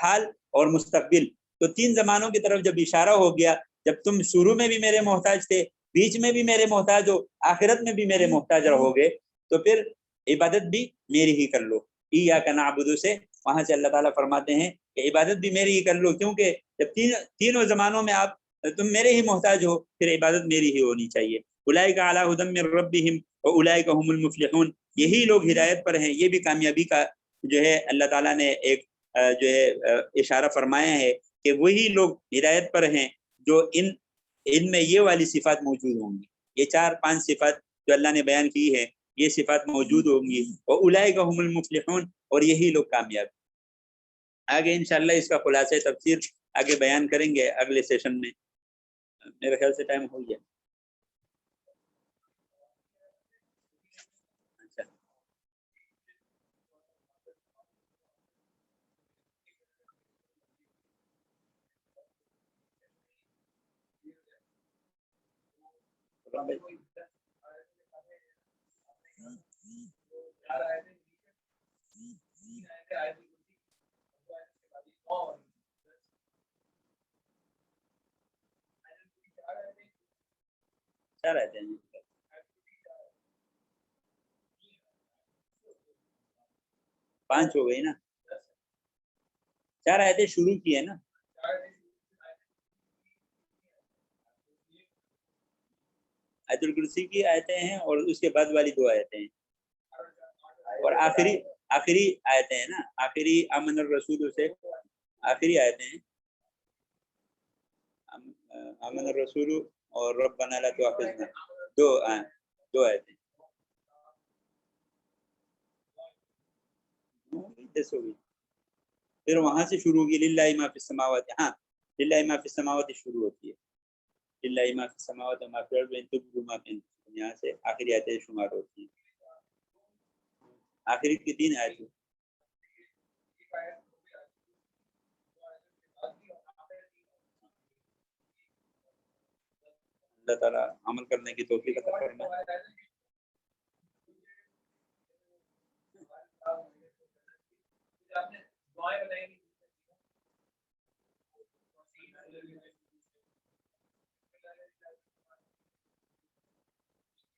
[SPEAKER 1] حال اور مستقبل. تو 3 زمانوں کی طرف جب اشارہ ہو گیا، جب تم شروع میں بھی میرے محتاج تھے، بیچ میں بھی میرے محتاج ہو، آخرت میں بھی میرے محتاج رہو گے، تو پھر عبادت بھی میری ہی کر لو. ایاک نعبد سے وہاں سے اللہ تعالیٰ فرماتے ہیں کہ عبادت بھی میری ہی کر لو، کیونکہ جب تینوں زمانوں میں آپ تم میرے ہی محتاج ہو، پھر عبادت میری ہی ہونی چاہیے۔ اولئک علی ھدی من ربہم واولئک هم المفلحون، یہی لوگ ہدایت پر ہیں، یہ بھی کامیابی کا جو ہے اللہ تعالیٰ نے ایک جو ہے اشارہ فرمایا ہے کہ وہی لوگ ہدایت پر ہیں جو ان میں یہ والی صفات موجود ہوں گی، یہ 4-5 صفات جو اللہ نے بیان کی ہے یہ صفات موجود ہوں گی، واولئک هم المفلحون، اور یہی لوگ کامیاب۔ آگے انشاءاللہ اس کا خلاصہ تفسیر آگے بیان کریں گے اگلے سیشن میں۔ میرے خیال سے ٹائم ہو گیا۔ اچھا کیا رہتے ہیں 5 ہو گئی نا، 4 آیتیں شروع کی ہے نا۔ آیت الکرسی کی آیتیں ہیں اور اس کے بعد والی 2 آیتیں ہیں، اور آخری آیتیں ہیں نا، آخری آمن الرسول سے آخری آیتیں ہیں، آمن الرسول اور ربنا لا تؤاخذنا، 2 آیتیں ہو گئی۔ پھر وہاں سے شروع ہوگی للہ ما فی السماوات، ہاں للہ ما فی السماوات شروع ہوتی ہے، للہ ما فی السماوات وما فی الارض ان تبدوا ما فی انفسکم، یہاں سے آخری آیتیں شمار ہوتی ہیں، آخری کی 3 آیتیں۔ اللہ تعالیٰ عمل کرنے کی توفیق عطا فرمائے۔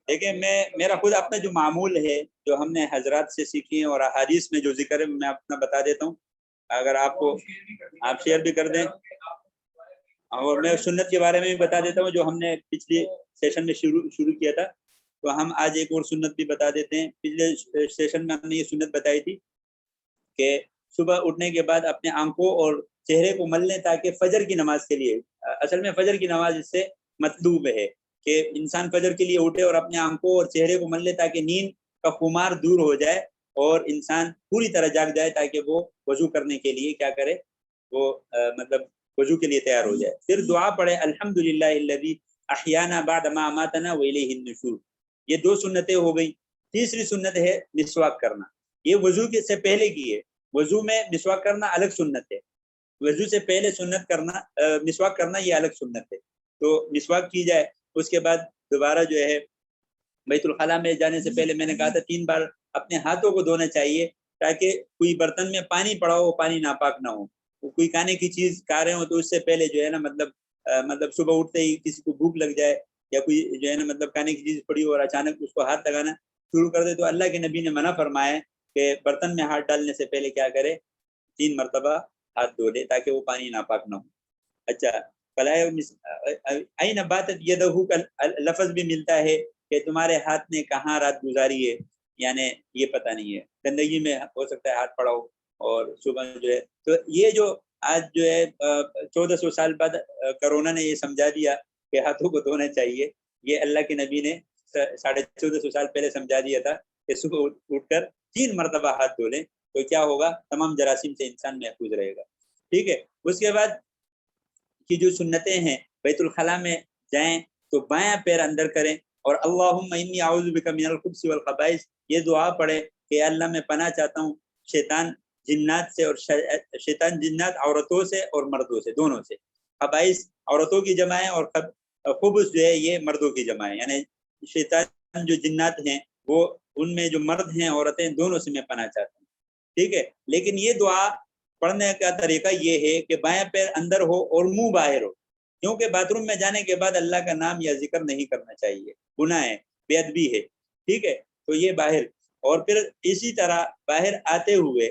[SPEAKER 1] دیکھیں میرا خود اپنا جو معمول ہے جو ہم نے حضرات سے سیکھی ہیں اور احادیث میں جو ذکر ہے میں اپنا بتا دیتا ہوں، اگر آپ کو آپ شیئر بھی کر دیں، اور میں سنت کے بارے میں بھی بتا دیتا ہوں جو ہم نے پچھلی سیشن میں شروع کیا تھا، تو ہم آج ایک اور سنت بھی بتا دیتے ہیں۔ پچھلے سیشن میں ہم نے یہ سنت بتائی تھی کہ صبح اٹھنے کے بعد اپنے آنکھوں اور چہرے کو مل لیں تاکہ فجر کی نماز کے لیے، اصل میں فجر کی نماز اس سے مطلوب ہے کہ انسان فجر کے لیے اٹھے اور اپنے آنکھوں اور چہرے کو مل لے تاکہ نیند کا خمار دور ہو جائے اور انسان پوری طرح جاگ جائے، تاکہ وہ وضو کرنے کے لیے کیا کرے، وہ مطلب وضو کے لیے تیار ہو جائے۔ پھر دعا پڑھے الحمدللہ الذی احیانا بعد ما اماتنا والیہ النشور، یہ 2 سنتیں ہو گئی۔ تیسری سنت ہے مسواک کرنا، یہ وضو سے پہلے کی ہے، وضو میں مسواک کرنا الگ سنت ہے، وضو سے پہلے سنت کرنا مسواک کرنا یہ الگ سنت ہے۔ تو مسواک کی جائے، اس کے بعد دوبارہ جو ہے بیت الخلاء میں جانے سے پہلے میں نے کہا تھا 3 بار اپنے ہاتھوں کو دھونا چاہیے، تاکہ کوئی برتن میں پانی پڑا ہو وہ پانی ناپاک نہ ہو، کوئی کھانے کی چیز کھا رہے ہو تو اس سے پہلے جو ہے نا مطلب صبح اٹھتے ہی کسی کو بھوک لگ جائے یا کوئی جو ہے نا مطلب کھانے کی چیز پڑی ہو اور اچانک اس کو ہاتھ لگانا شروع کر دے، تو اللہ کے نبی نے منع فرمایا ہے کہ برتن میں ہاتھ ڈالنے سے پہلے کیا کرے، 3 مرتبہ ہاتھ دھو لے تاکہ وہ پانی ناپاک نہ ہو۔ اچھا، این باتت یدہ کا لفظ بھی ملتا ہے کہ تمہارے ہاتھ نے کہاں رات گزاری ہے، یعنی یہ پتہ نہیں ہے، گندگی میں ہو سکتا ہے ہاتھ پڑا ہو، اور صبح جو ہے تو یہ جو آج جو ہے 1400 سال بعد کرونا نے یہ سمجھا دیا کہ ہاتھوں کو دھونا چاہیے، یہ اللہ کے نبی نے 1450 سال پہلے سمجھا دیا تھا کہ صبح اٹھ کر 3 مرتبہ ہاتھ دھو لیں تو کیا ہوگا، تمام جراثیم سے انسان محفوظ رہے گا۔ ٹھیک ہے، اس کے بعد کی جو سنتیں ہیں، بیت الخلاء میں جائیں تو بایاں پیر اندر کریں اور اللہم انی اعوذ بک من الخبث والخبائث، یہ دعا پڑھیں کہ اللہ میں پناہ چاہتا ہوں شیطان جنات سے، اور شیطان جنات عورتوں سے اور مردوں سے، دونوں سے۔ خبائث عورتوں کی جمع ہے اور خبث جو ہے یہ مردوں کی جمع ہے، یعنی شیطان جو جنات ہیں وہ ان میں جو مرد ہیں عورتیں دونوں سے میں پناہ چاہتا ہوں۔ ٹھیک ہے، لیکن یہ دعا پڑھنے کا طریقہ یہ ہے کہ بایاں پیر اندر ہو اور منہ باہر ہو، کیونکہ باتھ روم میں جانے کے بعد اللہ کا نام یا ذکر نہیں کرنا چاہیے، گناہ ہے، بے ادبی ہے۔ ٹھیک ہے، تو یہ باہر، اور پھر اسی طرح باہر آتے ہوئے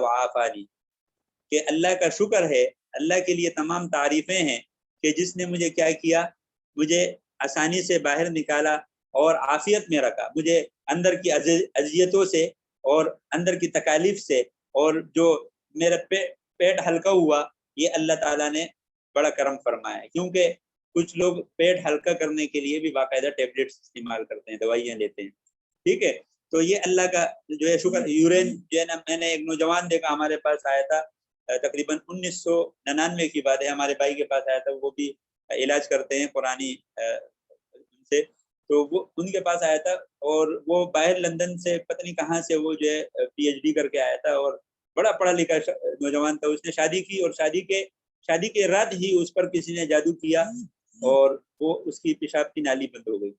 [SPEAKER 1] وعافاني, کہ اللہ کا شکر ہے, اللہ کے لیے تمام تعریفیں ہیں کہ جس نے مجھے کیا کیا, مجھے آسانی سے باہر نکالا اور عافیت میں رکھا, مجھے اندر کی اذیتوں سے اور اندر کی تکالیف سے, اور جو میرا پیٹ ہلکا ہوا, یہ اللہ تعالیٰ نے بڑا کرم فرمایا ہے. کیونکہ کچھ لوگ پیٹ ہلکا کرنے کے لیے بھی باقاعدہ ٹیبلٹس استعمال کرتے ہیں, دوائیاں لیتے ہیں, ٹھیک ہے. تو یہ اللہ کا جو ہے شکر. یورین جو ہے نا, میں نے ایک نوجوان دیکھا ہمارے پاس آیا تھا, تقریباً 1999 کی بات ہے, ہمارے بھائی کے پاس آیا تھا, وہ بھی علاج کرتے ہیں قرآنی سے, تو وہ ان کے پاس آیا تھا, اور وہ باہر لندن سے پتہ نہیں کہاں سے وہ جو ہے PhD کر کے آیا تھا, اور بڑا پڑھا لکھا نوجوان تھا. اس نے شادی کی, اور شادی کے رات ہی اس پر کسی نے جادو کیا, اور وہ اس کی پیشاب کی نالی بند ہو گئی,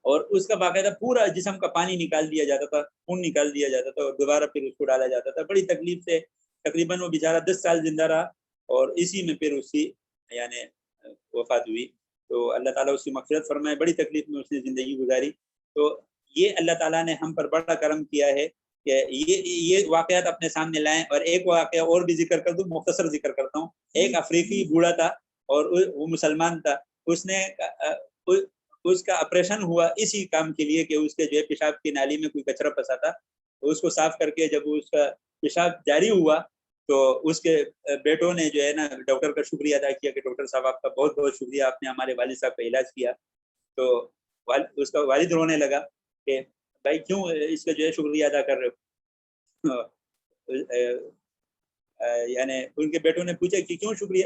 [SPEAKER 1] اور اس کا باقاعدہ پورا جسم کا پانی نکال دیا جاتا تھا, خون نکال دیا جاتا تھا, اور دوبارہ پھر اس کو ڈالا جاتا تھا. بڑی تکلیف سے تقریباً وہ بیچارہ 10 سال زندہ رہا, اور اسی میں پھر اس کی یعنی وفات ہوئی. تو اللہ تعالیٰ اس کی مغفرت فرمائے, بڑی تکلیف میں اس نے زندگی گزاری. تو یہ اللہ تعالیٰ نے ہم پر بڑا کرم کیا ہے کہ یہ واقعات اپنے سامنے لائیں. اور ایک واقعہ اور بھی ذکر کر دوں, مختصر ذکر کرتا ہوں. ایک افریقی بوڑھا تھا, اور وہ مسلمان تھا. اس کا آپریشن ہوا اسی کام کے لیے کہ اس کے جو ہے پیشاب کی نالی میں کوئی کچرا پھنسا تھا, تو اس کو صاف کر کے جب اس کا پیشاب جاری ہوا, تو اس کے بیٹوں نے جو ہے نا ڈاکٹر کا شکریہ ادا کیا کہ ڈاکٹر صاحب آپ کا بہت بہت شکریہ, آپ نے ہمارے والد صاحب کا علاج کیا. تو اس کا والد رونے لگا کہ بھائی کیوں اس کا جو ہے شکریہ ادا کر رہے ہو. یعنی ان کے بیٹوں نے پوچھا کہ کیوں شکریہ,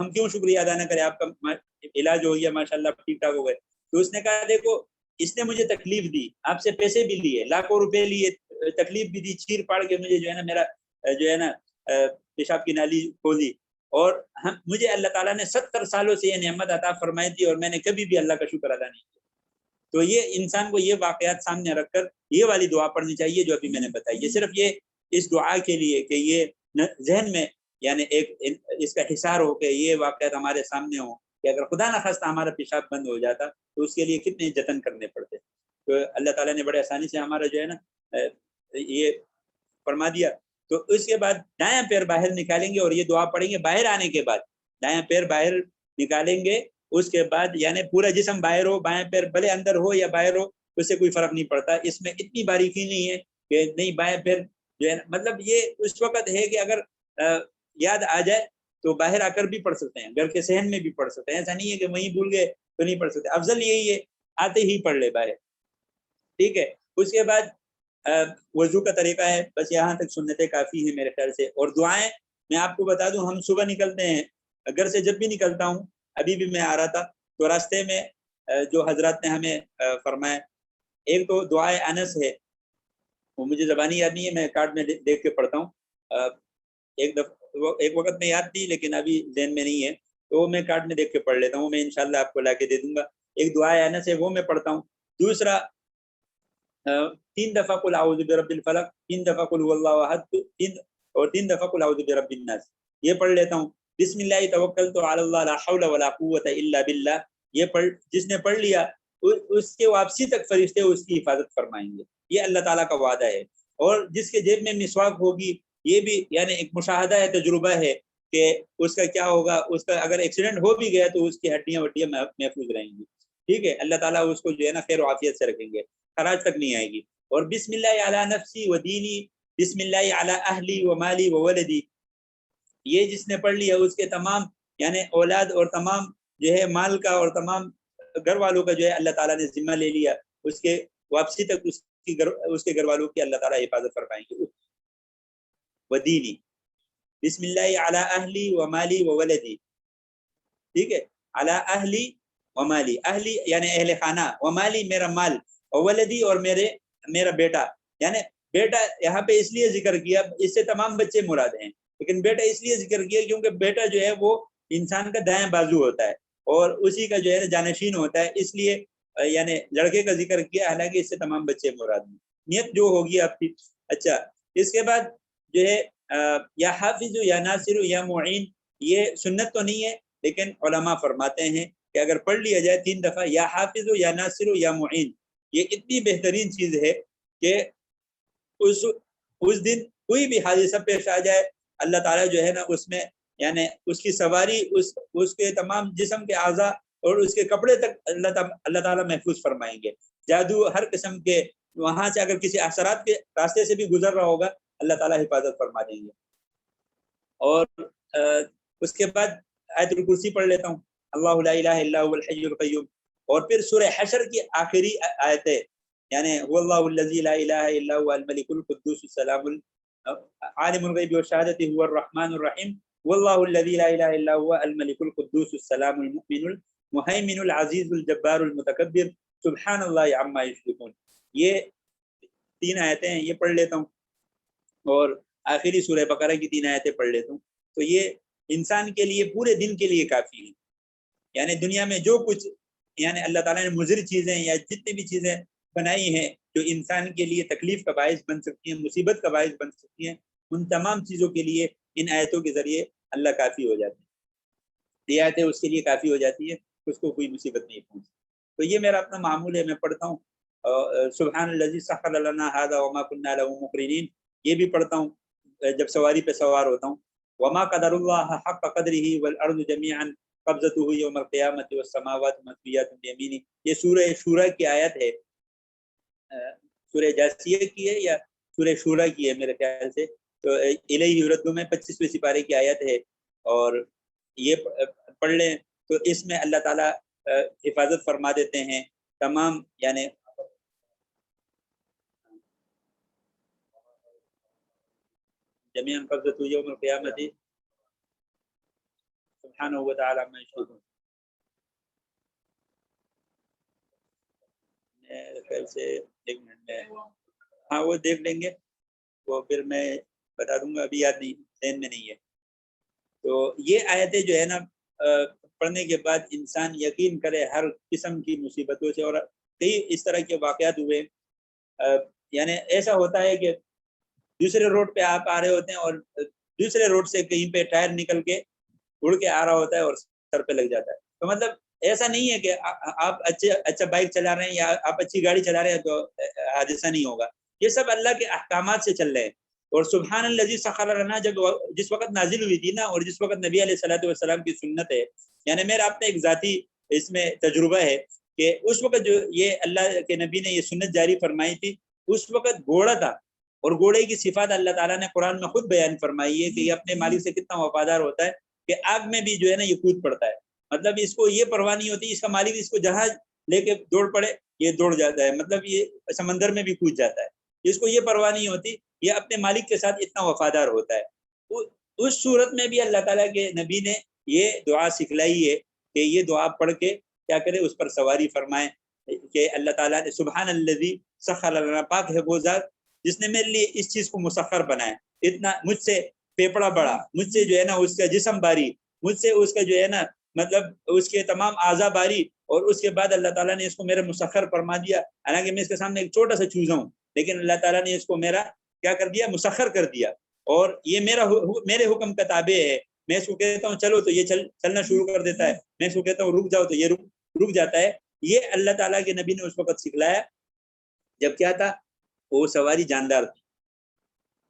[SPEAKER 1] ہم کیوں شکریہ ادا نہ کریں, آپ کا علاج ہو گیا ماشاءاللہ, ٹھیک ٹھاک ہو گئے. تو اس نے کہا دیکھو اس نے مجھے تکلیف دی, آپ سے پیسے بھی لیے, لاکھوں روپے لیے, تکلیف بھی دی, چیر پاڑ کے مجھے جو ہے نا میرا جو ہے نا پیشاب کی نالی کھولی, اور مجھے اللہ تعالیٰ نے 70 سالوں سے یہ نعمت عطا فرمائی تھی, اور میں نے کبھی بھی اللہ کا شکر ادا نہیں کیا. تو یہ انسان کو یہ واقعات سامنے رکھ کر یہ والی دعا پڑھنی چاہیے جو ابھی میں نے بتائی. یہ صرف یہ اس دعا کے لیے کہ یہ ذہن میں یعنی ایک اس کا حصار ہو کہ یہ واقعات ہمارے سامنے ہوں کہ اگر خدا نخواستہ ہمارا پیشاب بند ہو جاتا تو اس کے لیے کتنے جتن کرنے پڑتے. تو اللہ تعالیٰ نے بڑے آسانی سے ہمارا جو ہے نا یہ فرما دیا. تو اس کے بعد دایاں پیر باہر نکالیں گے اور یہ دعا پڑھیں گے. باہر آنے کے بعد دایاں پیر باہر نکالیں گے, اس کے بعد یعنی پورا جسم باہر ہو, بائیں پیر بھلے اندر ہو یا باہر ہو, اس سے کوئی فرق نہیں پڑتا. اس میں اتنی باریکی نہیں ہے کہ نہیں بائیں پیر جو ہے مطلب یہ اس وقت ہے کہ اگر یاد آ جائے تو باہر آ کر بھی پڑھ سکتے ہیں, گھر کے صحن میں بھی پڑھ سکتے ہیں. ایسا نہیں ہے کہ وہیں بھول گئے تو نہیں پڑھ سکتے. افضل یہی ہے آتے ہی پڑھ لے باہر, ٹھیک ہے. اس کے بعد وضو کا طریقہ ہے, بس یہاں تک سنتیں کافی ہیں میرے خیال سے. اور دعائیں میں آپ کو بتا دوں, ہم صبح نکلتے ہیں, گھر سے جب بھی نکلتا ہوں, ابھی بھی میں آ رہا تھا تو راستے میں جو حضرات نے ہمیں فرمایا, ایک تو دعائے انس ہے, وہ مجھے زبانی یاد نہیں ہے, میں کارڈ میں دیکھ کے پڑھتا ہوں. ایک وقت میں یاد تھی لیکن ابھی ذہن میں نہیں ہے, تو وہ میں کارڈ میں دیکھ کے پڑھ لیتا ہوں. میں انشاءاللہ آپ کو لا کے دے دوں گا. ایک دعائے انس ہے, وہ میں پڑھتا ہوں. دوسرا 3 دفعہ قل اعوذ برب الفلق, 3 دفعہ قل هو اللہ احد, اور 3 دفعہ قل اعوذ برب الناس, یہ پڑھ لیتا ہوں. بسم اللہ توکلت علی اللہ لا حول ولا قوت الا باللہ, یہ پڑھ جس نے پڑھ لیا اس کے واپسی تک فرشتے اس کی حفاظت فرمائیں گے. یہ اللہ تعالیٰ کا وعدہ ہے. اور جس کے جیب میں مسواک ہوگی, یہ بھی یعنی ایک مشاہدہ ہے, تجربہ ہے کہ اس کا کیا ہوگا. اس کا اگر ایکسیڈنٹ ہو بھی گیا تو اس کی ہڈیاں وڈیاں محفوظ رہیں گی, ٹھیک ہے. اللہ تعالیٰ اس کو جو ہے نا خیر و عافیت سے رکھیں گے, خراج تک نہیں آئے گی. اور بسم اللہ علی نفسی و دینی, بسم اللہ علی اہلی و مالی و ولدی, یہ جس نے پڑھ لیا اس کے تمام یعنی اولاد اور تمام جو ہے مال کا اور تمام گھر والوں کا جو ہے اللہ تعالیٰ نے ذمہ لے لیا. اس کے واپسی تک اس کے گھر والوں کی اللہ تعالیٰ حفاظت فرمائیں گے. و دینی, بسم اللہ علی اہلی و مالی و ولدی, ٹھیک ہے. علی اہلی و مالی, اہلی یعنی اہل خانہ, و مالی میرا مال, و ولدی اور میرا بیٹا. یعنی بیٹا یہاں پہ اس لیے ذکر کیا, اس سے تمام بچے مراد ہیں, لیکن بیٹا اس لیے ذکر کیا کیونکہ بیٹا جو ہے وہ انسان کا دائیں بازو ہوتا ہے اور اسی کا جو ہے جانشین ہوتا ہے, اس لیے یعنی لڑکے کا ذکر کیا, حالانکہ اس سے تمام بچے مراد ہیں. نیت جو ہوگی آپ کی. اچھا, اس کے بعد جو ہے یا حافظ یا ناصر یا معین, یہ سنت تو نہیں ہے لیکن علماء فرماتے ہیں کہ اگر پڑھ لیا جائے 3 دفعہ یا حافظ یا ناصر یا معین, یہ اتنی بہترین چیز ہے کہ اس دن کوئی بھی حادثہ پیش آ جائے، اللہ تعالیٰ جو ہے نا اس میں یعنی اس کی سواری اس کے تمام جسم کے اعضاء اور اس کے کپڑے تک اللہ تعالیٰ محفوظ فرمائیں گے۔ جادو ہر قسم کے وہاں سے اگر کسی اثرات کے راستے سے بھی گزر رہا ہوگا اللہ تعالیٰ حفاظت فرما دیں گے۔ اور اس کے بعد آیت الکرسی پڑھ لیتا ہوں، اللہ لا الہ الا هو الحی القیوم۔ اور پھر سورہ حشر کی آخری آیتیں یعنی هو اللہ الذی لا الہ الا هو الملک القدوس السلام عالم الغیب والشہادۃ هو الرحمن الرحیم واللہ الذی لا الہ الا هو الملک القدوس السلام المؤمن المہیمن العزیز الجبار المتکبر سبحان اللہ عما یشرکون۔ یہ 3 آیتیں ہیں، یہ پڑھ لیتا ہوں اور آخری سورہ بقرہ کی 3 آیتیں پڑھ لیتا ہوں۔ تو یہ انسان کے لیے پورے دن کے لیے کافی ہے۔ یعنی دنیا میں جو کچھ یعنی اللہ تعالیٰ نے مضر چیزیں یا جتنی بھی چیزیں بنائی ہیں جو انسان کے لیے تکلیف کا باعث بن سکتی ہیں، مصیبت کا باعث بن سکتی ہیں، ان تمام چیزوں کے لیے ان آیتوں کے ذریعے اللہ کافی ہو جاتے ہیں۔ یہ آیتیں اس کے لیے کافی ہو جاتی ہے، اس کو کوئی مصیبت نہیں پہنچتی۔ تو یہ میرا اپنا معمول ہے، میں پڑھتا ہوں سبحان الذی سخر لنا ھذا وما كنا له مقرنین، یہ بھی پڑھتا ہوں جب سواری پہ سوار ہوتا ہوں۔ وما قدر اللہ حق قدرہ والارض جميعا قبضته یوم القیامۃ والسماوات مطویات بیمینہ۔ یہ سورہ شورى کی آیت ہے، سورہ جاثیہ کی ہے یا سورہ شورى کی ہے میرے خیال سے، تو الیہ یرد میں 25ویں سپارے کی آیت ہے، اور یہ پڑھ لیں تو اس میں اللہ تعالیٰ حفاظت فرما دیتے ہیں تمام یعنی جميعا قبضته یوم القیامۃ سبحانہ وتعالی عما یشرکون۔ خیر سے 1 منٹ میں ہاں وہ دیکھ لیں گے، وہ پھر میں بتا دوں گا، ابھی یاد نہیں، ذہن میں نہیں ہے۔ تو یہ آیتیں جو ہے نا پڑھنے کے بعد انسان یقین کرے ہر قسم کی مصیبتوں سے، اور کئی اس طرح کے واقعات ہوئے، یعنی ایسا ہوتا ہے کہ دوسرے روڈ پہ آپ آ رہے ہوتے ہیں اور دوسرے روڈ سے کہیں پہ ٹائر نکل کے اڑ کے آ رہا ہوتا ہے اور سر پہ لگ جاتا ہے۔ تو مطلب ایسا نہیں ہے کہ آپ اچھا بائک چلا رہے ہیں یا آپ اچھی گاڑی چلا رہے ہیں تو حادثہ نہیں ہوگا، یہ سب اللہ کے احکامات سے چل رہے ہیں۔ اور سبحان الذی سخر لنا جس وقت نازل ہوئی تھی نا، اور جس وقت نبی علیہ الصلوۃ والسلام کی سنت ہے، یعنی میرا اپنا ایک ذاتی اس میں تجربہ ہے کہ اس وقت جو یہ اللہ کے نبی نے یہ سنت جاری فرمائی تھی، اس وقت گھوڑا تھا، اور گھوڑے کی صفات اللہ تعالیٰ نے قرآن میں خود بیان فرمائی ہے کہ یہ اپنے مالک سے کتنا وفادار ہوتا ہے کہ آگ میں بھی جو ہے نا یہ کود پڑتا ہے۔ مطلب اس کو یہ پرواہ نہیں ہوتی، اس کا مالک اس کو جہاں لے کے دوڑ پڑے یہ دوڑ جاتا ہے، مطلب یہ سمندر میں بھی کود جاتا ہے، اس کو یہ پرواہ نہیں ہوتی، یہ اپنے مالک کے ساتھ اتنا وفادار ہوتا ہے۔ اس صورت میں بھی اللہ تعالیٰ کے نبی نے یہ دعا سکھلائی ہے کہ یہ دعا پڑھ کے کیا کرے، اس پر سواری فرمائیں کہ اللہ تعالیٰ نے سبحان الذی سخر لنا، پاک ہے وہ ذات جس نے میرے لیے اس چیز کو مسخر بنایا، اتنا مجھ سے پیپڑا بڑا، مجھ سے جو ہے نا اس کا جسم باری، مجھ سے اس کا جو ہے نا مطلب اس کے تمام اعضاء باری، اور اس کے بعد اللہ تعالیٰ نے اس کو میرے مسخر فرما دیا، حالانکہ میں اس کے سامنے ایک چھوٹا سا چوزا ہوں، لیکن اللہ تعالیٰ نے اس کو میرا کیا کر دیا، مسخر کر دیا، اور یہ میرے حکم کا تابع ہے۔ میں اس کو کہتا ہوں چلو تو یہ چلنا شروع کر دیتا ہے، میں اس کو کہتا ہوں رک جاؤ تو یہ رک جاتا ہے۔ یہ اللہ تعالیٰ کے نبی نے اس وقت سکھلایا جب کیا تھا، وہ سواری جاندار تھی،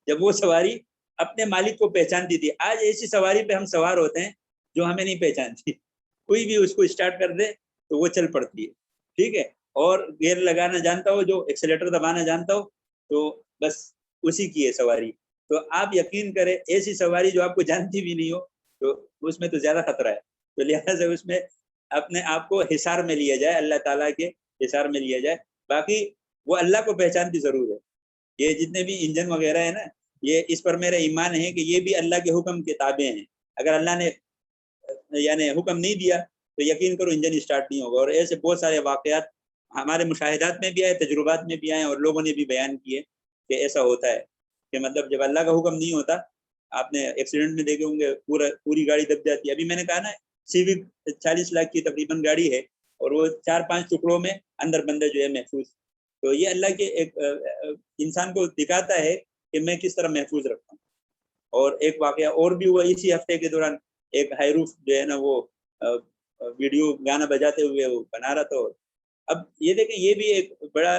[SPEAKER 1] جب وہ سواری اپنے مالک کو پہچانتی تھی۔ آج ایسی سواری پہ ہم سوار ہوتے ہیں جو ہمیں نہیں پہچانتی، کوئی بھی اس کو اسٹارٹ کر دے تو وہ چل پڑتی ہے، ٹھیک ہے، اور گیئر لگانا جانتا ہو، جو ایکسیلیٹر دبانا جانتا ہو، تو بس اسی کی ہے سواری۔ تو آپ یقین کریں ایسی سواری جو آپ کو جانتی بھی نہیں ہو تو اس میں تو زیادہ خطرہ ہے، تو لہٰذا اس میں اپنے آپ کو حصار میں لیا جائے، اللہ تعالیٰ کے حصار میں لیا جائے۔ باقی وہ اللہ کو پہچانتی ضرور ہے۔ یہ جتنے بھی انجن وغیرہ ہیں نا، یہ اس پر میرا ایمان ہے کہ یہ بھی اللہ کے حکم کے تابع ہیں۔ اگر اللہ نے یعنی حکم نہیں دیا تو یقین کرو انجن اسٹارٹ نہیں ہوگا۔ اور ایسے بہت سارے واقعات ہمارے مشاہدات میں بھی آئے، تجربات میں بھی آئے، اور لوگوں نے بھی بیان کیے کہ ایسا ہوتا ہے کہ مطلب جب اللہ کا حکم نہیں ہوتا، آپ نے ایکسیڈنٹ میں دیکھے ہوں گے پوری گاڑی دب جاتی ہے۔ ابھی میں نے کہا نا سیوک 40 لاکھ کی تقریباً گاڑی ہے، اور وہ 4-5 ٹکڑوں میں اندر بندہ جو ہے محفوظ۔ تو یہ اللہ کے ایک انسان کو دکھاتا ہے کہ میں کس طرح محفوظ رکھتا ہوں۔ اور ایک واقعہ اور بھی ہوا اسی ہفتے کے دوران، ایک ہائی روف جو ہے نا وہ ویڈیو گانا بجاتے ہوئے وہ بنا رہا تھا۔ اب یہ دیکھیں یہ بھی ایک بڑا